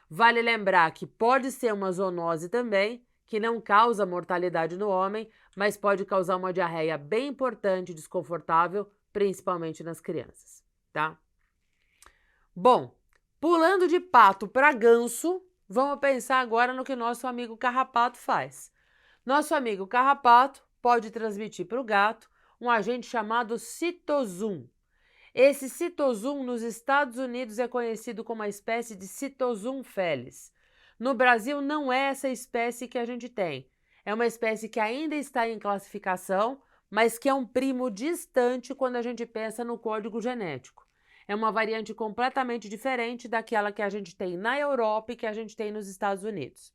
Vale lembrar que pode ser uma zoonose também, que não causa mortalidade no homem, mas pode causar uma diarreia bem importante e desconfortável, principalmente nas crianças, tá? Bom, pulando de pato para ganso, vamos pensar agora no que nosso amigo carrapato faz. Nosso amigo carrapato pode transmitir para o gato um agente chamado citosum. Esse citosum nos Estados Unidos é conhecido como a espécie de Citosum felis. No Brasil não é essa espécie que a gente tem. É uma espécie que ainda está em classificação, mas que é um primo distante quando a gente pensa no código genético. É uma variante completamente diferente daquela que a gente tem na Europa e que a gente tem nos Estados Unidos.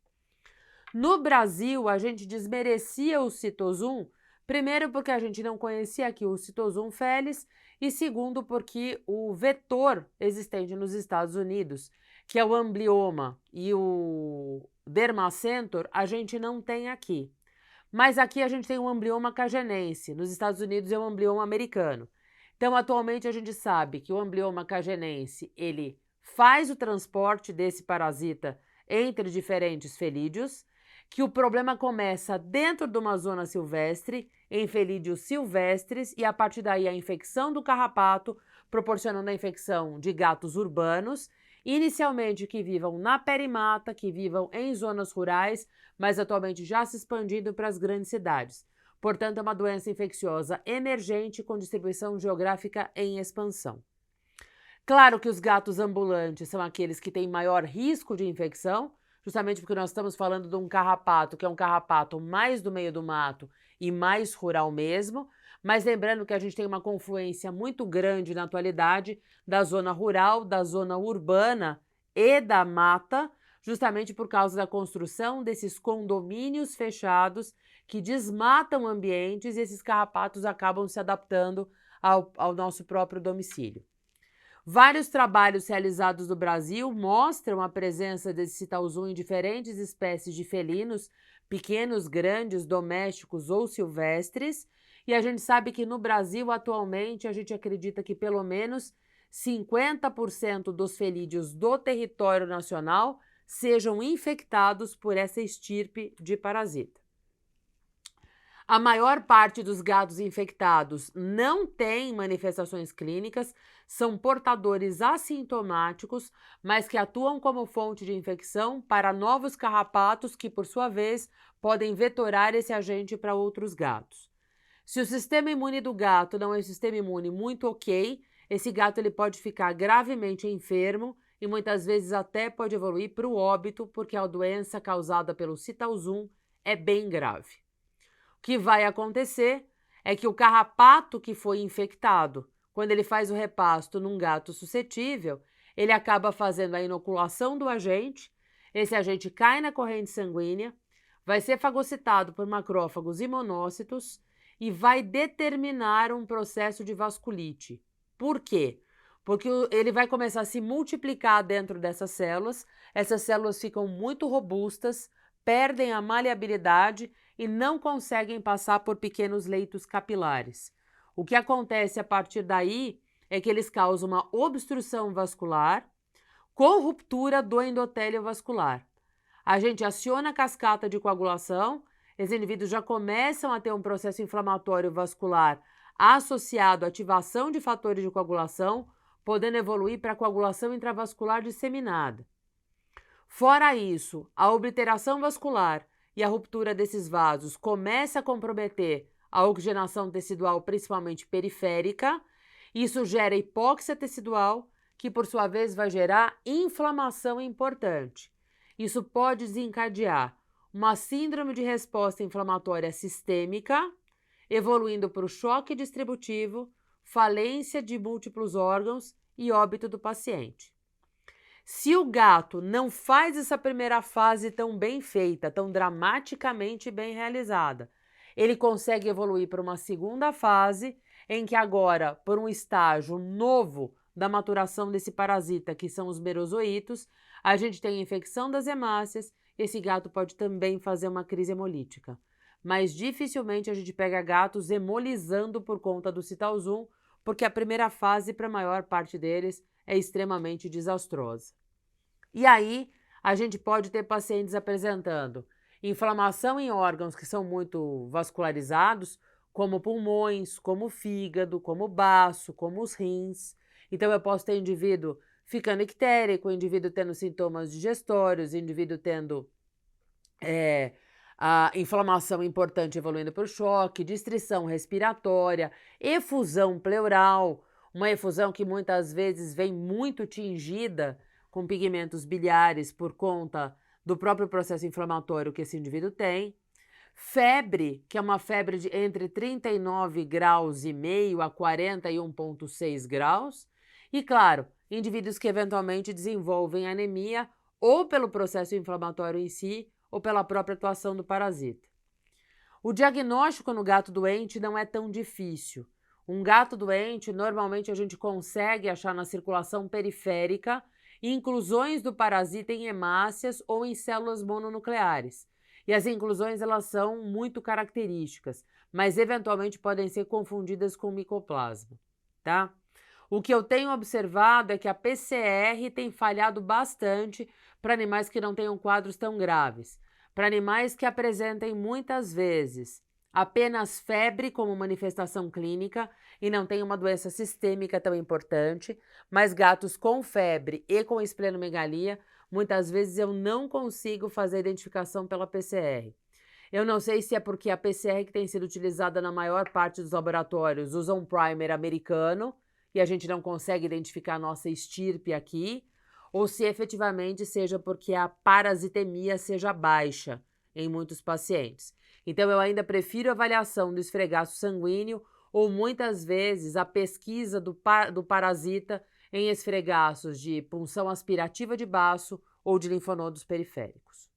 No Brasil, a gente desmerecia o citosum, primeiro porque a gente não conhecia aqui o Citosum felis e segundo porque o vetor existente nos Estados Unidos, que é o amblioma e o dermacentor, a gente não tem aqui. Mas aqui a gente tem o amblioma cagenense, nos Estados Unidos é o amblioma americano. Então, atualmente a gente sabe que o amblioma cagenense, ele faz o transporte desse parasita entre diferentes felídeos, que o problema começa dentro de uma zona silvestre, em felídeos silvestres, e a partir daí a infecção do carrapato, proporcionando a infecção de gatos urbanos, inicialmente que vivam na perimata, que vivam em zonas rurais, mas atualmente já se expandindo para as grandes cidades. Portanto, é uma doença infecciosa emergente com distribuição geográfica em expansão. Claro que os gatos ambulantes são aqueles que têm maior risco de infecção, justamente porque nós estamos falando de um carrapato, que é um carrapato mais do meio do mato e mais rural mesmo, mas lembrando que a gente tem uma confluência muito grande na atualidade da zona rural, da zona urbana e da mata, justamente por causa da construção desses condomínios fechados que desmatam ambientes e esses carrapatos acabam se adaptando ao nosso próprio domicílio. Vários trabalhos realizados no Brasil mostram a presença desse Citausuum em diferentes espécies de felinos, pequenos, grandes, domésticos ou silvestres, e a gente sabe que no Brasil, atualmente, a gente acredita que pelo menos 50% dos felídeos do território nacional sejam infectados por essa estirpe de parasita. A maior parte dos gatos infectados não tem manifestações clínicas, são portadores assintomáticos, mas que atuam como fonte de infecção para novos carrapatos que, por sua vez, podem vetorar esse agente para outros gatos. Se o sistema imune do gato não é um sistema imune muito ok, esse gato ele pode ficar gravemente enfermo e muitas vezes até pode evoluir para o óbito, porque a doença causada pelo Citausuum é bem grave. O que vai acontecer é que o carrapato que foi infectado, quando ele faz o repasto num gato suscetível, ele acaba fazendo a inoculação do agente, esse agente cai na corrente sanguínea, vai ser fagocitado por macrófagos e monócitos e vai determinar um processo de vasculite. Por quê? Porque ele vai começar a se multiplicar dentro dessas células, essas células ficam muito robustas, perdem a maleabilidade e não conseguem passar por pequenos leitos capilares. O que acontece a partir daí é que eles causam uma obstrução vascular com ruptura do endotélio vascular. A gente aciona a cascata de coagulação, esses indivíduos já começam a ter um processo inflamatório vascular associado à ativação de fatores de coagulação, podendo evoluir para coagulação intravascular disseminada. Fora isso, a obliteração vascular e a ruptura desses vasos começa a comprometer a oxigenação tecidual, principalmente periférica. Isso gera hipóxia tecidual, que por sua vez vai gerar inflamação importante. Isso pode desencadear uma síndrome de resposta inflamatória sistêmica, evoluindo para o choque distributivo, falência de múltiplos órgãos e óbito do paciente. Se o gato não faz essa primeira fase tão bem feita, tão dramaticamente bem realizada, ele consegue evoluir para uma segunda fase, em que agora, por um estágio novo da maturação desse parasita, que são os merozoítos, a gente tem a infecção das hemácias, esse gato pode também fazer uma crise hemolítica. Mas dificilmente a gente pega gatos hemolizando por conta do Citausuum, porque a primeira fase, para a maior parte deles, é extremamente desastrosa. E aí, a gente pode ter pacientes apresentando inflamação em órgãos que são muito vascularizados, como pulmões, como fígado, como baço, como os rins. Então, eu posso ter indivíduo ficando ictérico, indivíduo tendo sintomas digestórios, indivíduo tendo a inflamação importante evoluindo para o choque, distrição respiratória, efusão pleural, uma efusão que muitas vezes vem muito tingida com pigmentos biliares por conta do próprio processo inflamatório que esse indivíduo tem. Febre, que é uma febre de entre 39 graus e meio a 41,6 graus. E, claro, indivíduos que eventualmente desenvolvem anemia ou pelo processo inflamatório em si ou pela própria atuação do parasita. O diagnóstico no gato doente não é tão difícil. Um gato doente, normalmente a gente consegue achar na circulação periférica inclusões do parasita em hemácias ou em células mononucleares. E as inclusões elas são muito características, mas eventualmente podem ser confundidas com micoplasma, tá? O que eu tenho observado é que a PCR tem falhado bastante para animais que não tenham quadros tão graves, para animais que apresentem muitas vezes apenas febre como manifestação clínica e não tem uma doença sistêmica tão importante, mas gatos com febre e com esplenomegalia, muitas vezes eu não consigo fazer a identificação pela PCR. Eu não sei se é porque a PCR que tem sido utilizada na maior parte dos laboratórios usa um primer americano e a gente não consegue identificar a nossa estirpe aqui, ou se efetivamente seja porque a parasitemia seja baixa em muitos pacientes. Então, eu ainda prefiro a avaliação do esfregaço sanguíneo ou, muitas vezes, a pesquisa do parasita em esfregaços de punção aspirativa de baço ou de linfonodos periféricos.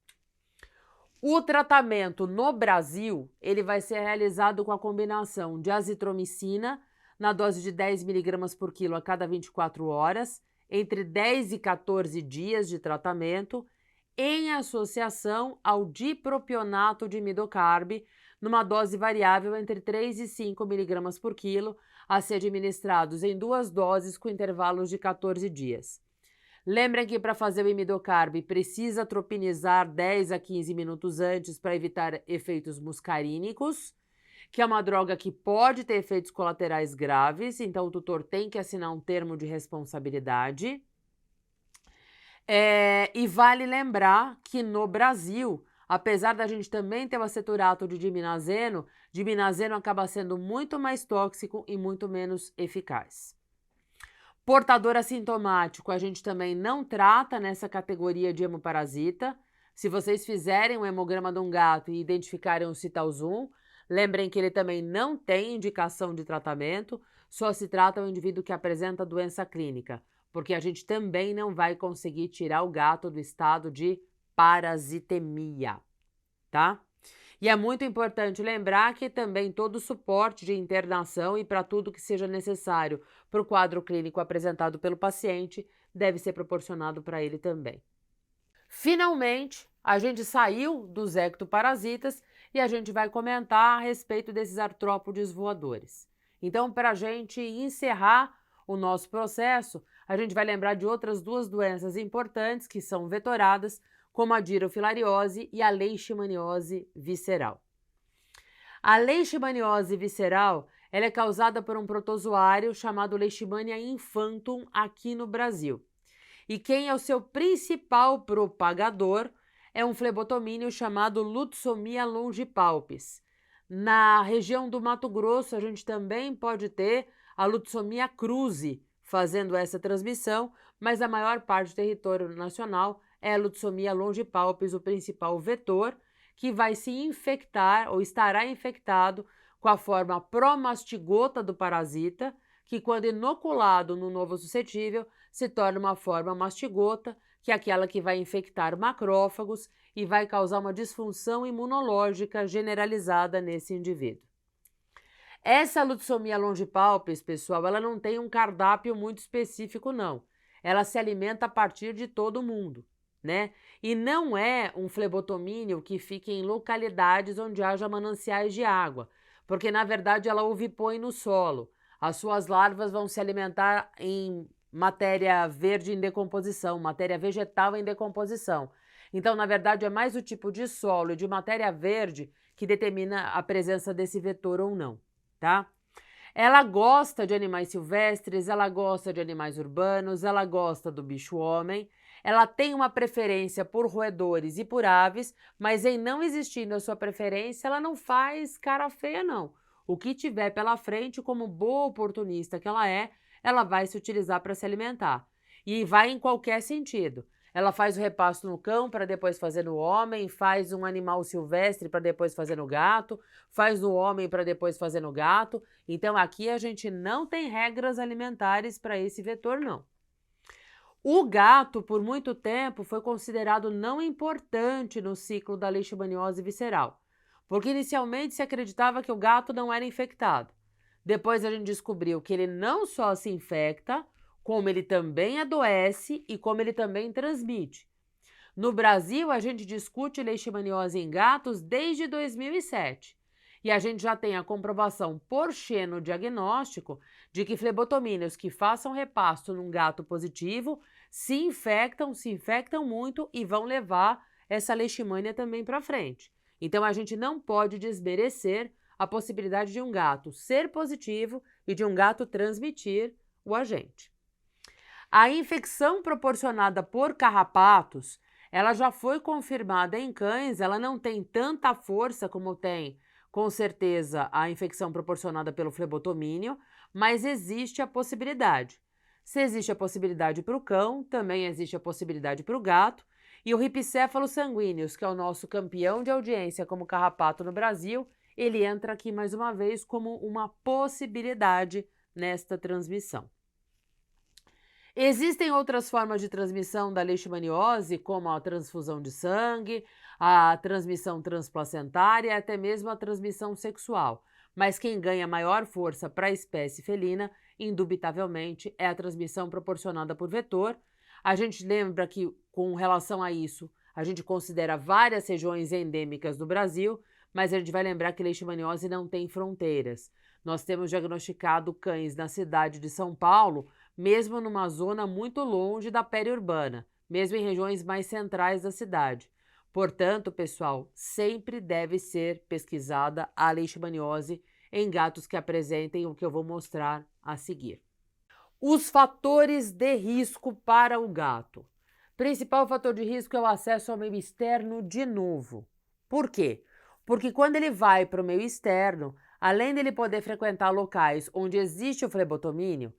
O tratamento no Brasil, ele vai ser realizado com a combinação de azitromicina, na dose de 10 mg por quilo a cada 24 horas, entre 10 e 14 dias de tratamento, em associação ao dipropionato de imidocarb, numa dose variável entre 3 e 5 mg por quilo, a ser administrados em 2 doses com intervalos de 14 dias. Lembrem que para fazer o imidocarb precisa tropinizar 10 a 15 minutos antes para evitar efeitos muscarínicos, que é uma droga que pode ter efeitos colaterais graves, então o tutor tem que assinar um termo de responsabilidade. E vale lembrar que no Brasil, apesar da gente também ter o aceturato de diminazeno acaba sendo muito mais tóxico e muito menos eficaz. Portador assintomático, a gente também não trata nessa categoria de hemoparasita. Se vocês fizerem um hemograma de um gato e identificarem o citalzum, lembrem que ele também não tem indicação de tratamento, só se trata o indivíduo que apresenta doença clínica, porque a gente também não vai conseguir tirar o gato do estado de parasitemia, tá? E é muito importante lembrar que também todo o suporte de internação e para tudo que seja necessário para o quadro clínico apresentado pelo paciente deve ser proporcionado para ele também. Finalmente, a gente saiu dos ectoparasitas e a gente vai comentar a respeito desses artrópodes voadores. Então, para a gente encerrar o nosso processo, a gente vai lembrar de outras 2 doenças importantes que são vetoradas, como a dirofilariose e a leishmaniose visceral. A leishmaniose visceral ela é causada por um protozoário chamado Leishmania infantum aqui no Brasil. E quem é o seu principal propagador é um flebotomínio chamado Lutsomia longipalpis. Na região do Mato Grosso, a gente também pode ter a Lutsomia cruzi fazendo essa transmissão, mas a maior parte do território nacional é a Lutsomia longipalpis, o principal vetor, que vai se infectar ou estará infectado com a forma promastigota do parasita, que quando inoculado no novo suscetível, se torna uma forma mastigota, que é aquela que vai infectar macrófagos e vai causar uma disfunção imunológica generalizada nesse indivíduo. Essa Lutsomia longipalpis, pessoal, ela não tem um cardápio muito específico, não. Ela se alimenta a partir de todo mundo, né? E não é um flebotomínio que fique em localidades onde haja mananciais de água, porque, na verdade, ela ovipõe no solo. As suas larvas vão se alimentar em matéria verde em decomposição, matéria vegetal em decomposição. Então, na verdade, é mais o tipo de solo e de matéria verde que determina a presença desse vetor ou não, tá? Ela gosta de animais silvestres, ela gosta de animais urbanos, ela gosta do bicho-homem, ela tem uma preferência por roedores e por aves, mas em não existindo a sua preferência, ela não faz cara feia, não. O que tiver pela frente, como boa oportunista que ela vai se utilizar para se alimentar. E vai em qualquer sentido. Ela faz o repasto no cão para depois fazer no homem, faz um animal silvestre para depois fazer no gato, faz no homem para depois fazer no gato. Então aqui a gente não tem regras alimentares para esse vetor, não. O gato, por muito tempo, foi considerado não importante no ciclo da leishmaniose visceral, porque inicialmente se acreditava que o gato não era infectado. Depois a gente descobriu que ele não só se infecta, como ele também adoece e como ele também transmite. No Brasil, a gente discute leishmaniose em gatos desde 2007. E a gente já tem a comprovação por xenodiagnóstico de que flebotomínios que façam repasto num gato positivo se infectam muito e vão levar essa leishmania também para frente. Então, a gente não pode desmerecer a possibilidade de um gato ser positivo e de um gato transmitir o agente. A infecção proporcionada por carrapatos, ela já foi confirmada em cães, ela não tem tanta força como tem, com certeza, a infecção proporcionada pelo flebotomínio, mas existe a possibilidade. Se existe a possibilidade para o cão, também existe a possibilidade para o gato, e o Rhipcephalus sanguineus, que é o nosso campeão de audiência como carrapato no Brasil, ele entra aqui mais uma vez como uma possibilidade nesta transmissão. Existem outras formas de transmissão da leishmaniose, como a transfusão de sangue, a transmissão transplacentária e até mesmo a transmissão sexual. Mas quem ganha maior força para a espécie felina, indubitavelmente, é a transmissão proporcionada por vetor. A gente lembra que, com relação a isso, a gente considera várias regiões endêmicas do Brasil, mas a gente vai lembrar que leishmaniose não tem fronteiras. Nós temos diagnosticado cães na cidade de São Paulo, mesmo numa zona muito longe da periurbana, mesmo em regiões mais centrais da cidade. Portanto, pessoal, sempre deve ser pesquisada a leishmaniose em gatos que apresentem o que eu vou mostrar a seguir. Os fatores de risco para o gato. Principal fator de risco é o acesso ao meio externo de novo. Por quê? Porque quando ele vai para o meio externo, além dele poder frequentar locais onde existe o flebotomínio,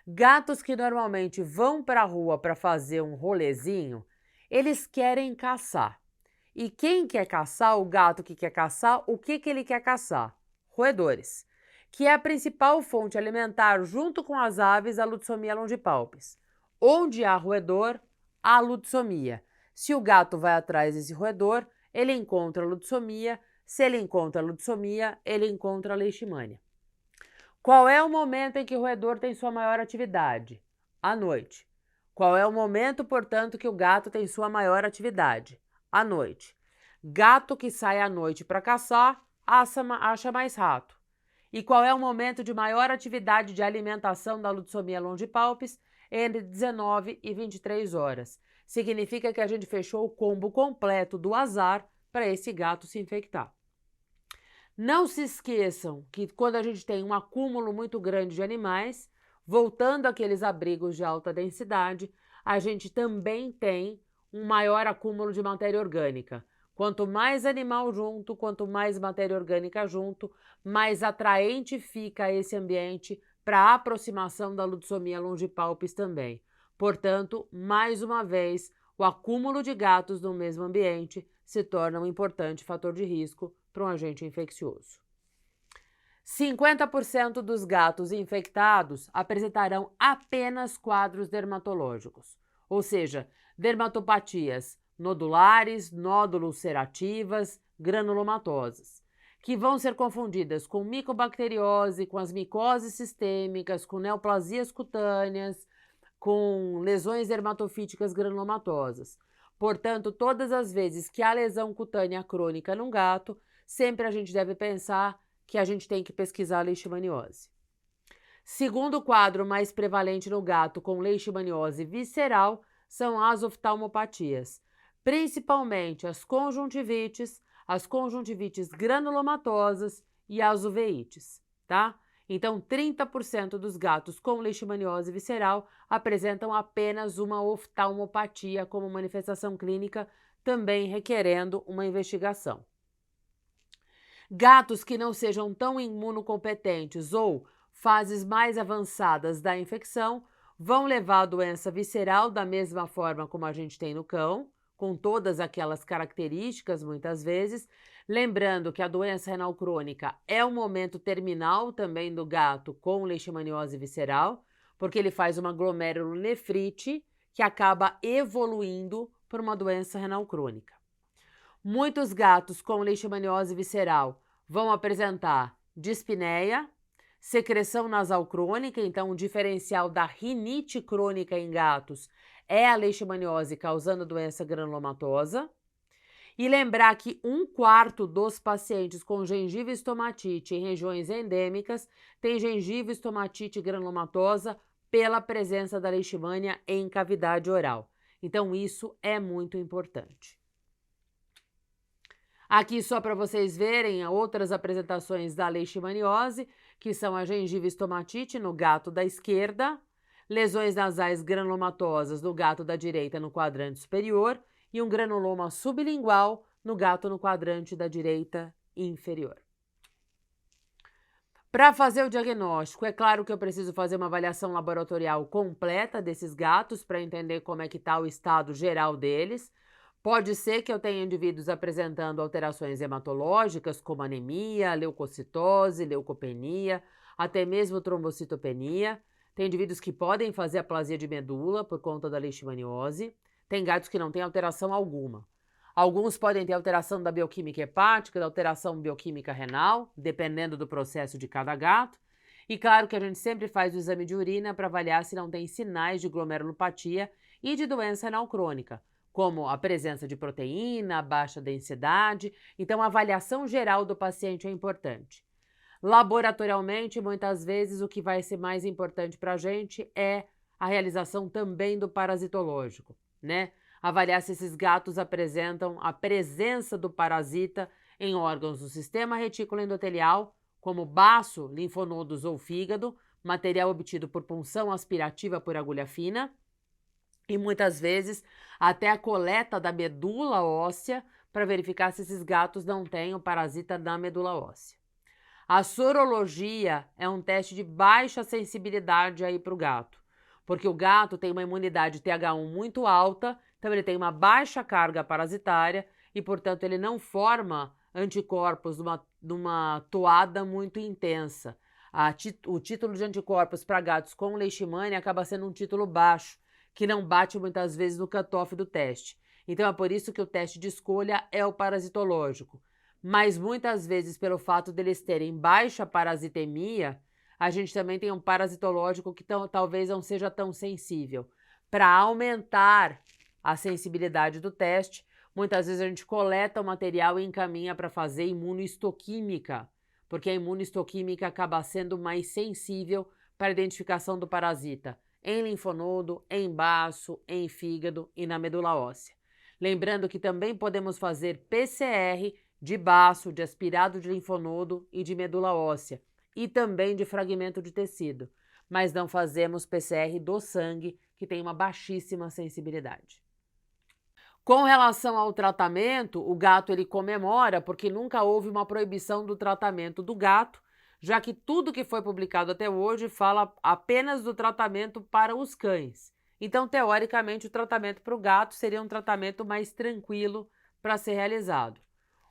gatos que normalmente vão para a rua para fazer um rolezinho, eles querem caçar. E quem quer caçar, o gato que quer caçar, o que ele quer caçar? Roedores, que é a principal fonte alimentar, junto com as aves, a Lutsomia longipalpis. Onde há roedor, há lutsomia. Se o gato vai atrás desse roedor, ele encontra a lutsomia. Se ele encontra a lutsomia, ele encontra a leishmania. Qual é o momento em que o roedor tem sua maior atividade? À noite. Qual é o momento, portanto, que o gato tem sua maior atividade? À noite. Gato que sai à noite para caçar, acha mais rato. E qual é o momento de maior atividade de alimentação da Lutsomia longipalpis? Entre 19 e 23 horas. Significa que a gente fechou o combo completo do azar para esse gato se infectar. Não se esqueçam que quando a gente tem um acúmulo muito grande de animais, voltando àqueles abrigos de alta densidade, a gente também tem um maior acúmulo de matéria orgânica. Quanto mais animal junto, quanto mais matéria orgânica junto, mais atraente fica esse ambiente para a aproximação da Lutsomia longipalpis também. Portanto, mais uma vez, o acúmulo de gatos no mesmo ambiente se torna um importante fator de risco para um agente infeccioso. 50% dos gatos infectados apresentarão apenas quadros dermatológicos, ou seja, dermatopatias nodulares, nódulos ulcerativas, granulomatosas, que vão ser confundidas com micobacteriose, com as micoses sistêmicas, com neoplasias cutâneas, com lesões dermatofíticas granulomatosas. Portanto, todas as vezes que há lesão cutânea crônica num gato, sempre a gente deve pensar que a gente tem que pesquisar a leishmaniose. Segundo quadro mais prevalente no gato com leishmaniose visceral são as oftalmopatias, principalmente as conjuntivites granulomatosas e as uveites, tá? Então, 30% dos gatos com leishmaniose visceral apresentam apenas uma oftalmopatia como manifestação clínica, também requerendo uma investigação. Gatos que não sejam tão imunocompetentes ou fases mais avançadas da infecção vão levar a doença visceral da mesma forma como a gente tem no cão, com todas aquelas características muitas vezes, lembrando que a doença renal crônica é um momento terminal também do gato com leishmaniose visceral, porque ele faz uma glomerulonefrite que acaba evoluindo para uma doença renal crônica. Muitos gatos com leishmaniose visceral vão apresentar dispneia, secreção nasal crônica, então o diferencial da rinite crônica em gatos é a leishmaniose causando doença granulomatosa. E lembrar que 1/4 dos pacientes com gengiva estomatite em regiões endêmicas tem gengiva estomatite granulomatosa pela presença da leishmania em cavidade oral. Então, isso é muito importante. Aqui só para vocês verem outras apresentações da leishmaniose, que são a gengiva estomatite no gato da esquerda, lesões nasais granulomatosas no gato da direita no quadrante superior e um granuloma sublingual no gato no quadrante da direita inferior. Para fazer o diagnóstico, é claro que eu preciso fazer uma avaliação laboratorial completa desses gatos para entender como é que está o estado geral deles. Pode ser que eu tenha indivíduos apresentando alterações hematológicas, como anemia, leucocitose, leucopenia, até mesmo trombocitopenia. Tem indivíduos que podem fazer aplasia de medula por conta da leishmaniose. Tem gatos que não têm alteração alguma. Alguns podem ter alteração da bioquímica hepática, da alteração bioquímica renal, dependendo do processo de cada gato. E claro que a gente sempre faz o exame de urina para avaliar se não tem sinais de glomerulopatia e de doença renal crônica, como a presença de proteína, baixa densidade. Então, a avaliação geral do paciente é importante. Laboratorialmente, muitas vezes, o que vai ser mais importante para a gente é a realização também do parasitológico, né? Avaliar se esses gatos apresentam a presença do parasita em órgãos do sistema retículo endotelial, como baço, linfonodos ou fígado, material obtido por punção aspirativa por agulha fina, e muitas vezes até a coleta da medula óssea para verificar se esses gatos não têm o parasita na medula óssea. A sorologia é um teste de baixa sensibilidade aí para o gato, porque o gato tem uma imunidade TH1 muito alta, então ele tem uma baixa carga parasitária e, portanto, ele não forma anticorpos numa toada muito intensa. O título de anticorpos para gatos com leishmania acaba sendo um título baixo, que não bate muitas vezes no cutoff do teste. Então é por isso que o teste de escolha é o parasitológico. Mas muitas vezes, pelo fato deles terem baixa parasitemia, a gente também tem um parasitológico que talvez não seja tão sensível. Para aumentar a sensibilidade do teste, muitas vezes a gente coleta o material e encaminha para fazer imunohistoquímica, porque a imunohistoquímica acaba sendo mais sensível para a identificação do parasita em linfonodo, em baço, em fígado e na medula óssea. Lembrando que também podemos fazer PCR de baço, de aspirado de linfonodo e de medula óssea, e também de fragmento de tecido, mas não fazemos PCR do sangue, que tem uma baixíssima sensibilidade. Com relação ao tratamento, o gato ele comemora porque nunca houve uma proibição do tratamento do gato, já que tudo que foi publicado até hoje fala apenas do tratamento para os cães. Então, teoricamente, o tratamento para o gato seria um tratamento mais tranquilo para ser realizado.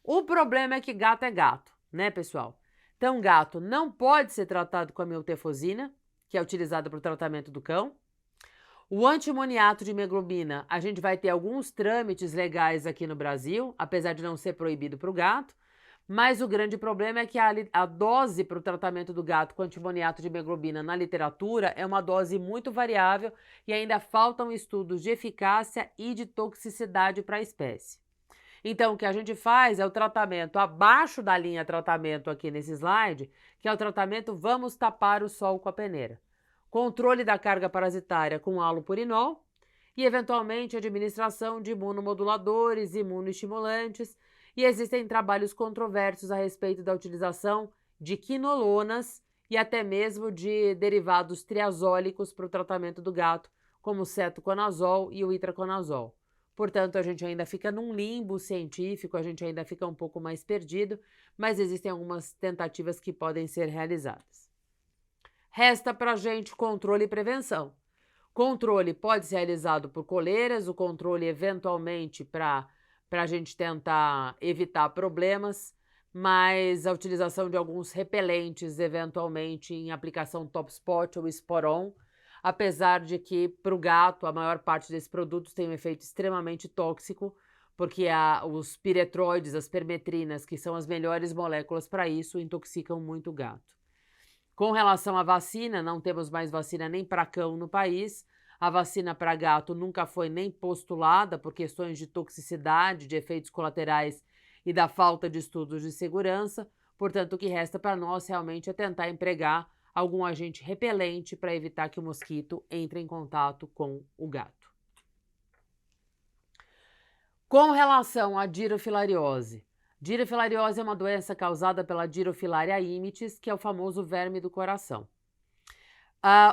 O problema é que gato é gato, né, pessoal? Então, gato não pode ser tratado com a miltefosina, que é utilizada para o tratamento do cão. O antimoniato de hemoglobina, a gente vai ter alguns trâmites legais aqui no Brasil, apesar de não ser proibido para o gato, mas o grande problema é que a dose para o tratamento do gato com antimoniato de hemoglobina na literatura é uma dose muito variável e ainda faltam estudos de eficácia e de toxicidade para a espécie. Então, o que a gente faz é o tratamento abaixo da linha tratamento aqui nesse slide, que é o tratamento vamos tapar o sol com a peneira. Controle da carga parasitária com halopurinol e, eventualmente, administração de imunomoduladores, imunoestimulantes, e existem trabalhos controversos a respeito da utilização de quinolonas e até mesmo de derivados triazólicos para o tratamento do gato, como o cetoconazol e o itraconazol. Portanto, a gente ainda fica num limbo científico, a gente ainda fica um pouco mais perdido, mas existem algumas tentativas que podem ser realizadas. Resta para a gente controle e prevenção. Controle pode ser realizado por coleiras, o controle eventualmente para a gente tentar evitar problemas, mas a utilização de alguns repelentes eventualmente em aplicação top spot ou Sporon, apesar de que para o gato a maior parte desses produtos tem um efeito extremamente tóxico, porque os piretroides, as permetrinas, que são as melhores moléculas para isso, intoxicam muito o gato. Com relação à vacina, não temos mais vacina nem para cão no país. A vacina para gato nunca foi nem postulada por questões de toxicidade, de efeitos colaterais e da falta de estudos de segurança. Portanto, o que resta para nós realmente é tentar empregar algum agente repelente para evitar que o mosquito entre em contato com o gato. Com relação à dirofilariose. Dirofilariose é uma doença causada pela Dirofilaria imitis, que é o famoso verme do coração.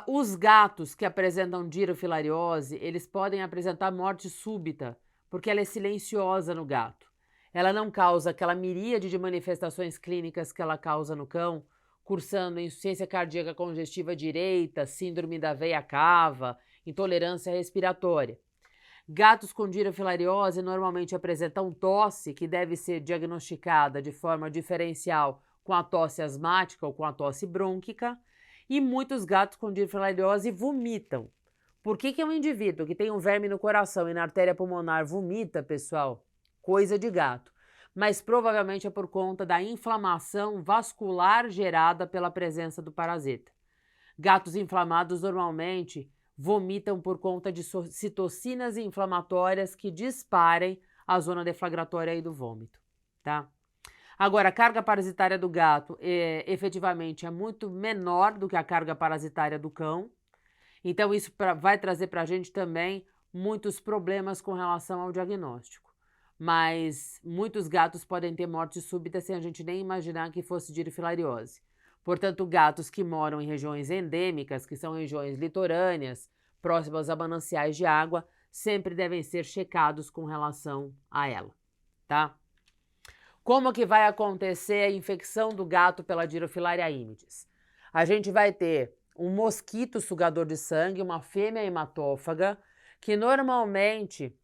Os gatos que apresentam dirofilariose, eles podem apresentar morte súbita, porque ela é silenciosa no gato. Ela não causa aquela miríade de manifestações clínicas que ela causa no cão, cursando insuficiência cardíaca congestiva direita, síndrome da veia cava, intolerância respiratória. Gatos com dirofilariose normalmente apresentam tosse, que deve ser diagnosticada de forma diferencial com a tosse asmática ou com a tosse brônquica, e muitos gatos com dirofilariose vomitam. Por que um indivíduo que tem um verme no coração e na artéria pulmonar vomita, pessoal? Coisa de gato. Mas provavelmente é por conta da inflamação vascular gerada pela presença do parasita. Gatos inflamados normalmente vomitam por conta de citocinas inflamatórias que disparem a zona deflagratória aí do vômito, tá? Agora, a carga parasitária do gato efetivamente é muito menor do que a carga parasitária do cão. Então, isso vai trazer para a gente também muitos problemas com relação ao diagnóstico. Mas muitos gatos podem ter morte súbita sem a gente nem imaginar que fosse dirofilariose. Portanto, gatos que moram em regiões endêmicas, que são regiões litorâneas, próximas a mananciais de água, sempre devem ser checados com relação a ela, tá? Como que vai acontecer a infecção do gato pela Dirofilaria imitis? A gente vai ter um mosquito sugador de sangue, uma fêmea hematófaga, que normalmente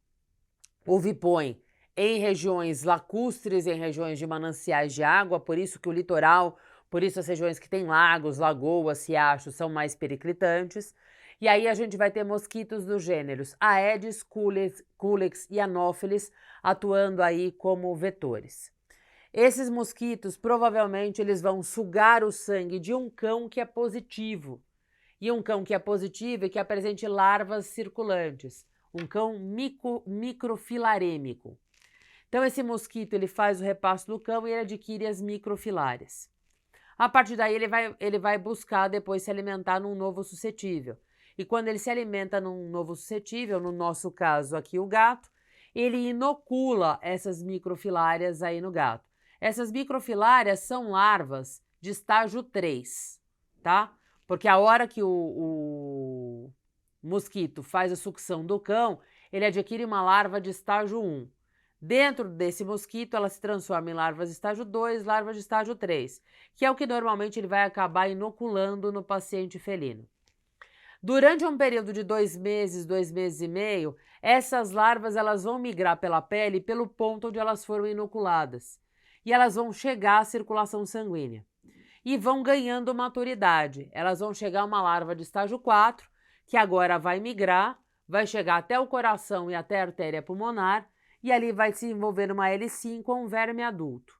ovipõe em regiões lacustres, em regiões de mananciais de água, por isso que o litoral, por isso as regiões que têm lagos, lagoas, riachos são mais periclitantes. E aí a gente vai ter mosquitos dos gêneros Aedes, Culex e Anopheles atuando aí como vetores. Esses mosquitos, provavelmente, eles vão sugar o sangue de um cão que é positivo. E um cão que é positivo e que apresente larvas circulantes. Um cão microfilarêmico. Então, esse mosquito, ele faz o repasto do cão e ele adquire as microfilárias. A partir daí, ele vai buscar depois se alimentar num novo suscetível. E quando ele se alimenta num novo suscetível, no nosso caso aqui o gato, ele inocula essas microfilárias aí no gato. Essas microfilárias são larvas de estágio 3, tá? Porque a hora que o mosquito faz a sucção do cão, ele adquire uma larva de estágio 1. Dentro desse mosquito, ela se transforma em larvas de estágio 2, larvas de estágio 3, que é o que normalmente ele vai acabar inoculando no paciente felino. Durante um período de 2 meses e meio, essas larvas elas vão migrar pela pele pelo ponto onde elas foram inoculadas. E elas vão chegar à circulação sanguínea. E vão ganhando maturidade. Elas vão chegar a uma larva de estágio 4, que agora vai migrar, vai chegar até o coração e até a artéria pulmonar, e ali vai se envolver uma hélice com um verme adulto.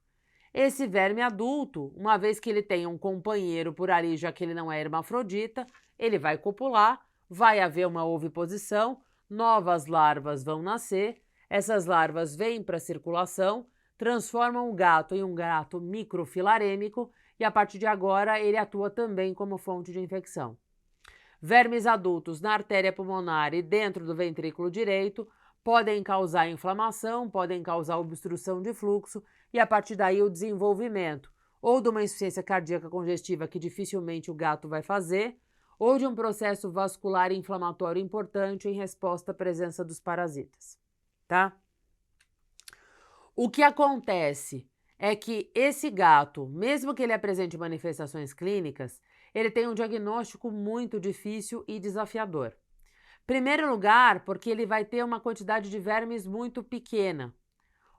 Esse verme adulto, uma vez que ele tem um companheiro por ali, já que ele não é hermafrodita, ele vai copular, vai haver uma oviposição, novas larvas vão nascer, essas larvas vêm para a circulação, transformam o gato em um gato microfilarêmico e a partir de agora ele atua também como fonte de infecção. Vermes adultos na artéria pulmonar e dentro do ventrículo direito podem causar inflamação, podem causar obstrução de fluxo e a partir daí o desenvolvimento ou de uma insuficiência cardíaca congestiva que dificilmente o gato vai fazer, ou de um processo vascular inflamatório importante em resposta à presença dos parasitas, tá? O que acontece é que esse gato, mesmo que ele apresente manifestações clínicas, ele tem um diagnóstico muito difícil e desafiador. Primeiro lugar, porque ele vai ter uma quantidade de vermes muito pequena.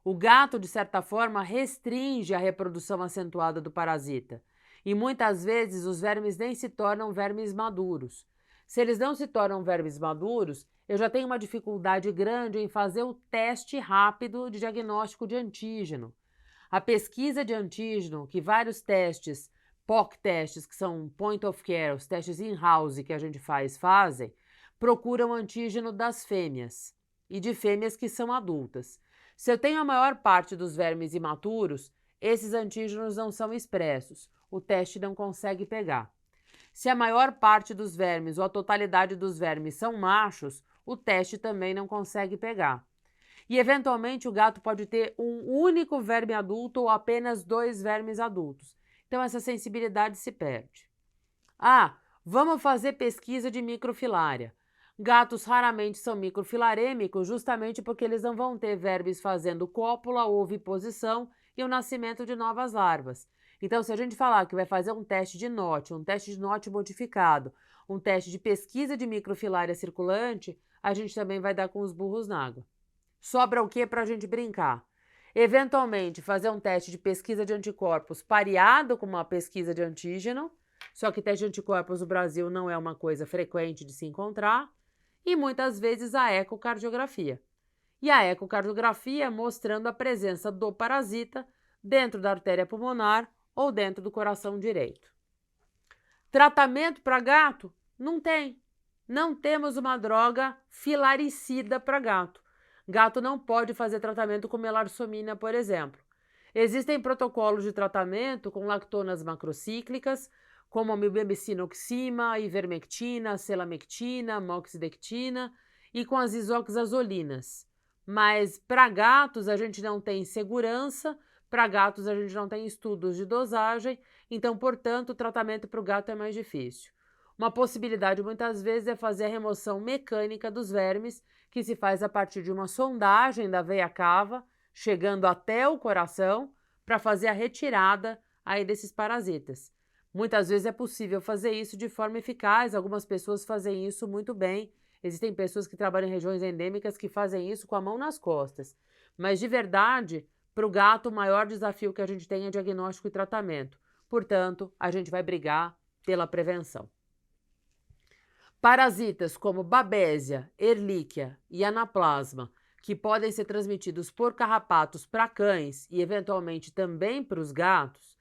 O gato, de certa forma, restringe a reprodução acentuada do parasita. E muitas vezes os vermes nem se tornam vermes maduros. Se eles não se tornam vermes maduros, eu já tenho uma dificuldade grande em fazer o teste rápido de diagnóstico de antígeno. A pesquisa de antígeno, que vários testes, POC testes, que são Point of Care, os testes in-house que a gente fazem, procuram antígeno das fêmeas e de fêmeas que são adultas. Se eu tenho a maior parte dos vermes imaturos, esses antígenos não são expressos, o teste não consegue pegar. Se a maior parte dos vermes ou a totalidade dos vermes são machos, o teste também não consegue pegar. E, eventualmente, o gato pode ter um único verme adulto ou apenas 2 vermes adultos. Então, essa sensibilidade se perde. Ah, vamos fazer pesquisa de microfilária. Gatos raramente são microfilarêmicos justamente porque eles não vão ter vermes fazendo cópula, oviposição e o nascimento de novas larvas. Então, se a gente falar que vai fazer um teste de NOT, um teste de NOT modificado, um teste de pesquisa de microfilária circulante, a gente também vai dar com os burros na água. Sobra o que para a gente brincar? Eventualmente, fazer um teste de pesquisa de anticorpos pareado com uma pesquisa de antígeno, só que teste de anticorpos no Brasil não é uma coisa frequente de se encontrar, e muitas vezes a ecocardiografia. E a ecocardiografia mostrando a presença do parasita dentro da artéria pulmonar ou dentro do coração direito. Tratamento para gato? Não tem. Não temos uma droga filaricida para gato. Gato não pode fazer tratamento com melarsomina, por exemplo. Existem protocolos de tratamento com lactonas macrocíclicas, como a milbemicina, ivermectina, selamectina, moxidectina e com as isoxazolinas. Mas para gatos a gente não tem segurança, para gatos a gente não tem estudos de dosagem, então, portanto, o tratamento para o gato é mais difícil. Uma possibilidade muitas vezes é fazer a remoção mecânica dos vermes, que se faz a partir de uma sondagem da veia cava, chegando até o coração, para fazer a retirada aí desses parasitas. Muitas vezes é possível fazer isso de forma eficaz, algumas pessoas fazem isso muito bem. Existem pessoas que trabalham em regiões endêmicas que fazem isso com a mão nas costas. Mas, de verdade, para o gato, o maior desafio que a gente tem é diagnóstico e tratamento. Portanto, a gente vai brigar pela prevenção. Parasitas como Babesia, Ehrlichia e Anaplasma, que podem ser transmitidos por carrapatos para cães e, eventualmente, também para os gatos,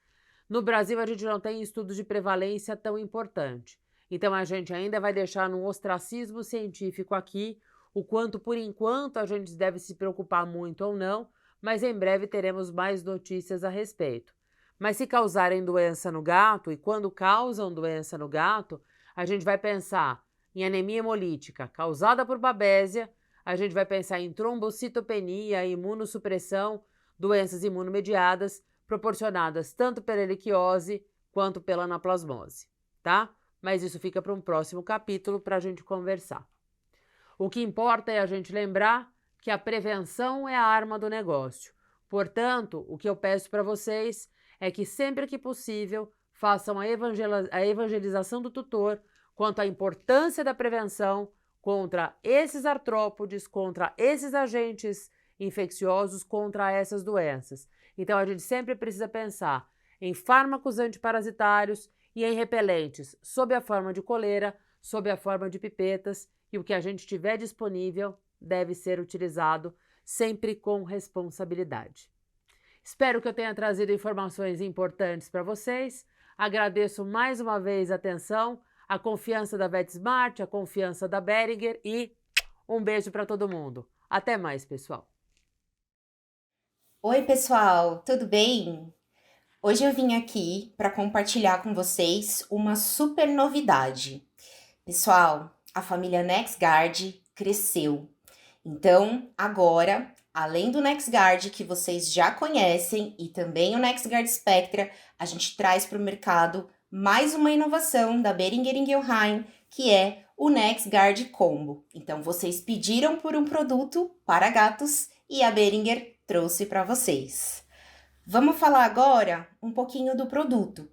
no Brasil a gente não tem estudos de prevalência tão importante. Então, a gente ainda vai deixar no ostracismo científico aqui o quanto, por enquanto, a gente deve se preocupar muito ou não, mas em breve teremos mais notícias a respeito. Mas se causarem doença no gato, e quando causam doença no gato, a gente vai pensar em anemia hemolítica causada por Babesia, a gente vai pensar em trombocitopenia, imunossupressão, doenças imunomediadas, proporcionadas tanto pela heliquiose quanto pela anaplasmose, tá? Mas isso fica para um próximo capítulo para a gente conversar. O que importa é a gente lembrar que a prevenção é a arma do negócio. Portanto, o que eu peço para vocês é que sempre que possível façam a evangelização do tutor quanto à importância da prevenção contra esses artrópodes, contra esses agentes infecciosos, contra essas doenças. Então, a gente sempre precisa pensar em fármacos antiparasitários e em repelentes sob a forma de coleira, sob a forma de pipetas, e o que a gente tiver disponível deve ser utilizado sempre com responsabilidade. Espero que eu tenha trazido informações importantes para vocês. Agradeço mais uma vez a atenção, a confiança da VetSmart, a confiança da Boehringer e um beijo para todo mundo. Até mais, pessoal! Oi, pessoal, tudo bem? Hoje eu vim aqui para compartilhar com vocês uma super novidade. Pessoal, a família NexGard cresceu. Então, agora, além do NexGard que vocês já conhecem e também o NexGard Spectra, a gente traz para o mercado mais uma inovação da Boehringer Ingelheim, que é o NexGard Combo. Então, vocês pediram por um produto para gatos e a Boehringer trouxe para vocês. Vamos falar agora um pouquinho do produto.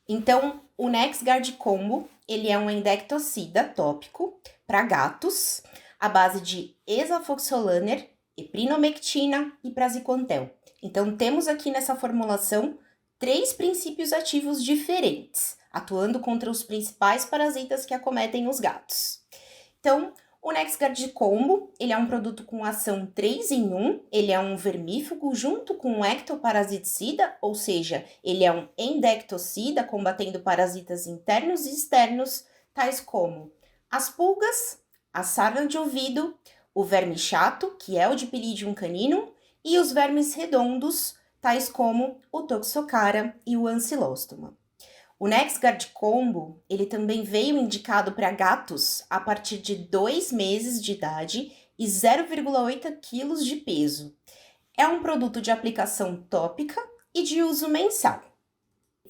Então, o NexGard Combo, ele é um endectocida tópico para gatos, à base de Esafoxolaner, eprinomectina e praziquantel. Então, temos aqui nessa formulação 3 princípios ativos diferentes, atuando contra os principais parasitas que acometem os gatos. Então, o NexGard Combo, ele é um produto com ação 3 em 1, ele é um vermífugo junto com um ectoparasiticida, ou seja, ele é um endectocida combatendo parasitas internos e externos, tais como as pulgas, a sarna de ouvido, o verme chato, que é o Dipyridium caninum, e os vermes redondos, tais como o Toxocara e o Ancylostoma. O NexGard Combo, ele também veio indicado para gatos a partir de 2 meses de idade e 0,8 quilos de peso. É um produto de aplicação tópica e de uso mensal.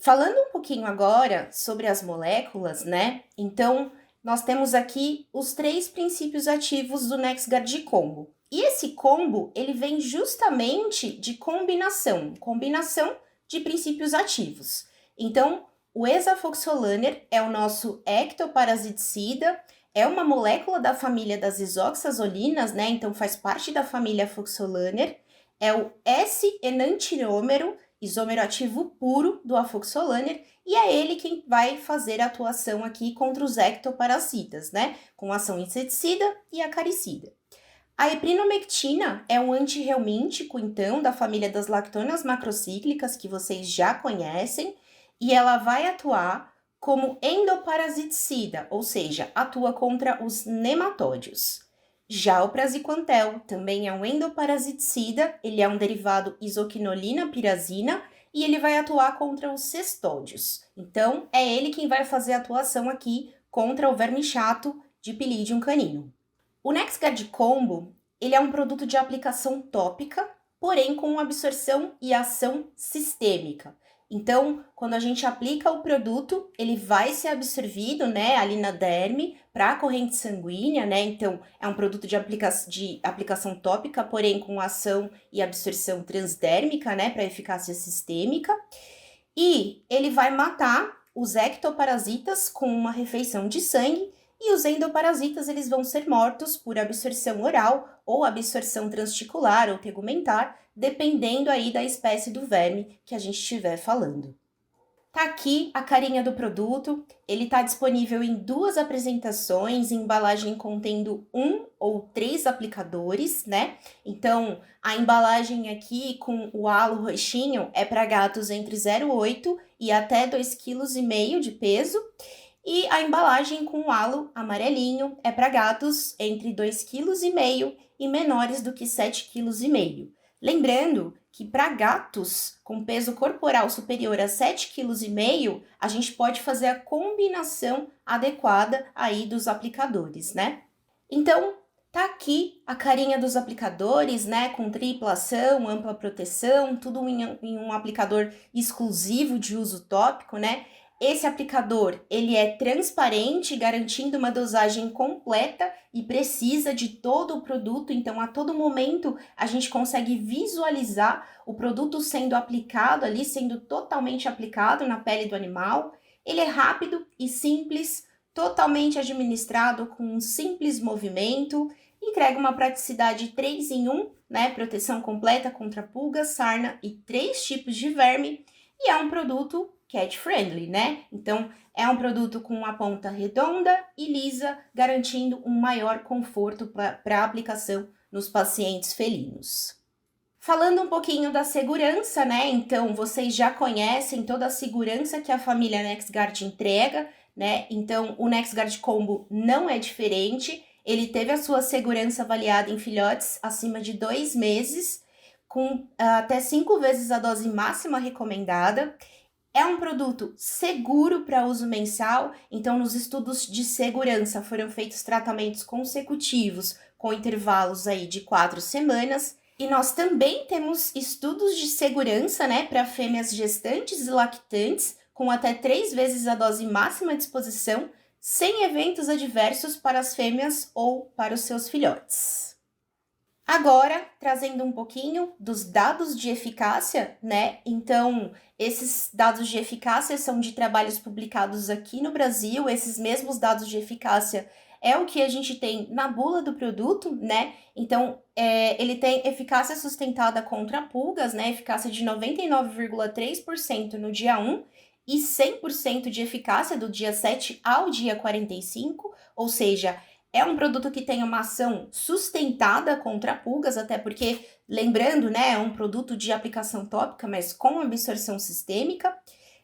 Falando um pouquinho agora sobre as moléculas, né? Então, nós temos aqui os 3 princípios ativos do NexGard Combo. E esse combo, ele vem justamente de combinação de princípios ativos. Então, o hexafoxolaner é o nosso ectoparasiticida, é uma molécula da família das isoxazolinas, né? Então, faz parte da família Afoxolaner. É o S-enantiômero, isômero ativo puro do afoxolaner, e é ele quem vai fazer a atuação aqui contra os ectoparasitas, né? Com ação inseticida e acaricida. A eprinomectina é um antirreumíntico, então, da família das lactonas macrocíclicas, que vocês já conhecem, e ela vai atuar como endoparasiticida, ou seja, atua contra os nematódios. Já o praziquantel também é um endoparasiticida, ele é um derivado isoquinolina-pirazina e ele vai atuar contra os cestódios. Então, é ele quem vai fazer a atuação aqui contra o verme chato de Pilidium canino. O NexGard Combo, ele é um produto de aplicação tópica, porém com absorção e ação sistêmica. Então, quando a gente aplica o produto, ele vai ser absorvido, né, ali na derme para a corrente sanguínea, né? Então, é um produto de aplicação tópica, porém com ação e absorção transdérmica, né, para eficácia sistêmica. E ele vai matar os ectoparasitas com uma refeição de sangue, e os endoparasitas eles vão ser mortos por absorção oral ou absorção transticular ou tegumentar, dependendo aí da espécie do verme que a gente estiver falando. Tá aqui a carinha do produto, ele está disponível em 2 apresentações, embalagem contendo 1 ou 3 aplicadores, né? Então, a embalagem aqui com o halo roxinho é para gatos entre 0,8 e até 2,5 kg de peso, e a embalagem com o halo amarelinho é para gatos entre 2,5 kg e menores do que 7,5 kg. Lembrando que para gatos com peso corporal superior a 7,5 kg, a gente pode fazer a combinação adequada aí dos aplicadores, né? Então, tá aqui a carinha dos aplicadores, né? Com tripla ação, ampla proteção, tudo em um aplicador exclusivo de uso tópico, né? Esse aplicador, ele é transparente, garantindo uma dosagem completa e precisa de todo o produto, então a todo momento a gente consegue visualizar o produto sendo aplicado ali, sendo totalmente aplicado na pele do animal. Ele é rápido e simples, totalmente administrado com um simples movimento, entrega uma praticidade 3 em 1, né? Proteção completa contra pulga, sarna e 3 tipos de verme, e é um produto cat friendly, né? Então, é um produto com uma ponta redonda e lisa, garantindo um maior conforto para a aplicação nos pacientes felinos. Falando um pouquinho da segurança, né? Então, vocês já conhecem toda a segurança que a família NexGard entrega, né? Então, o NexGard Combo não é diferente. Ele teve a sua segurança avaliada em filhotes acima de 2 meses, com até 5 vezes a dose máxima recomendada. É um produto seguro para uso mensal, então nos estudos de segurança foram feitos tratamentos consecutivos com intervalos aí de 4 semanas. E nós também temos estudos de segurança, né, para fêmeas gestantes e lactantes, com até 3 vezes a dose máxima de exposição, sem eventos adversos para as fêmeas ou para os seus filhotes. Agora, trazendo um pouquinho dos dados de eficácia, né? Então, esses dados de eficácia são de trabalhos publicados aqui no Brasil. Esses mesmos dados de eficácia é o que a gente tem na bula do produto, né? Então, ele tem eficácia sustentada contra pulgas, né? Eficácia de 99,3% no dia 1 e 100% de eficácia do dia 7 ao dia 45, ou seja, é um produto que tem uma ação sustentada contra pulgas, até porque, lembrando, né, é um produto de aplicação tópica, mas com absorção sistêmica.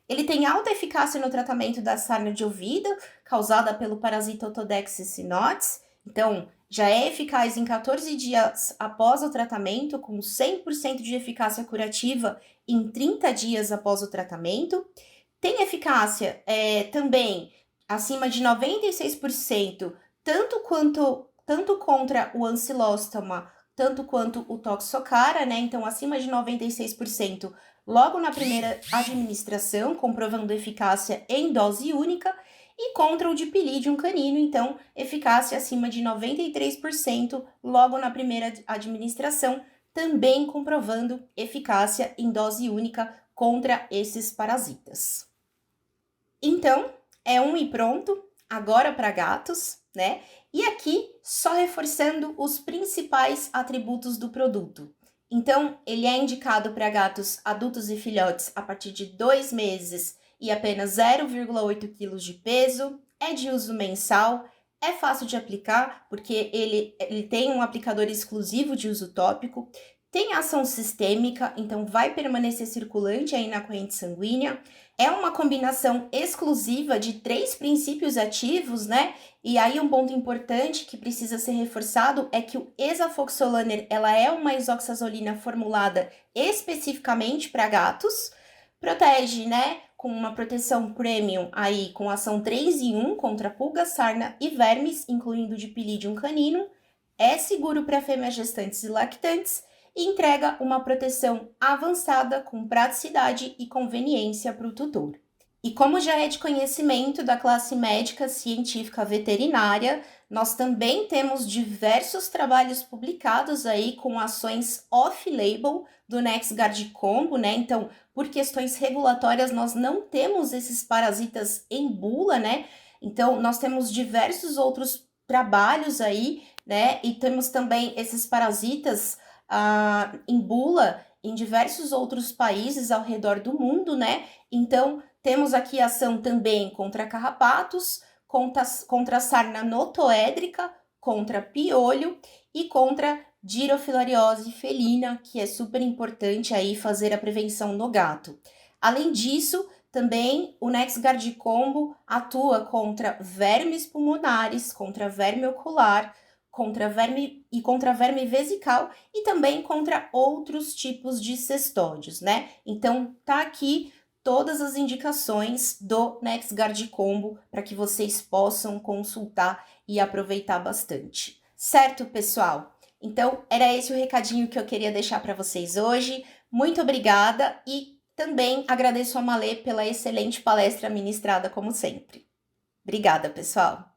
Ele tem alta eficácia no tratamento da sarna de ouvido, causada pelo parasita Otodexis cynotes. Então, já é eficaz em 14 dias após o tratamento, com 100% de eficácia curativa em 30 dias após o tratamento. tem eficácia também acima de 96%, tanto contra o ancilóstoma, tanto quanto o toxocara, né? Então, acima de 96% logo na primeira administração, comprovando eficácia em dose única, e contra o Dipylidium canino, então, eficácia acima de 93% logo na primeira administração, também comprovando eficácia em dose única contra esses parasitas. Então, é um e pronto, agora para gatos, né? E aqui, só reforçando os principais atributos do produto. Então, ele é indicado para gatos adultos e filhotes a partir de 2 meses e apenas 0,8 kg de peso, é de uso mensal, é fácil de aplicar, porque ele tem um aplicador exclusivo de uso tópico, tem ação sistêmica, então vai permanecer circulante aí na corrente sanguínea, é uma combinação exclusiva de 3 princípios ativos, né? E aí um ponto importante que precisa ser reforçado é que o Esafoxolaner, ela é uma isoxazolina formulada especificamente para gatos, protege, né, com uma proteção premium aí com ação 3 em 1 contra pulga, sarna e vermes, incluindo Dipylidium canino, é seguro para fêmeas gestantes e lactantes, e entrega uma proteção avançada com praticidade e conveniência para o tutor. E como já é de conhecimento da classe médica científica veterinária, nós também temos diversos trabalhos publicados aí com ações off-label do NexGard Combo, né? Então, por questões regulatórias, nós não temos esses parasitas em bula, né? Então, nós temos diversos outros trabalhos aí, né? E temos também esses parasitas em bula em diversos outros países ao redor do mundo, né? Então, temos aqui ação também contra carrapatos, contra sarna notoédrica, contra piolho e contra dirofilariose felina, que é super importante aí fazer a prevenção no gato. Além disso, também o NexGard Combo atua contra vermes pulmonares, contra verme ocular, contra verme vesical e também contra outros tipos de cestódios, né? Então, tá aqui todas as indicações do NexGard Combo para que vocês possam consultar e aproveitar bastante. Certo, pessoal? Então, era esse o recadinho que eu queria deixar para vocês hoje. Muito obrigada e também agradeço a Malê pela excelente palestra ministrada como sempre. Obrigada, pessoal!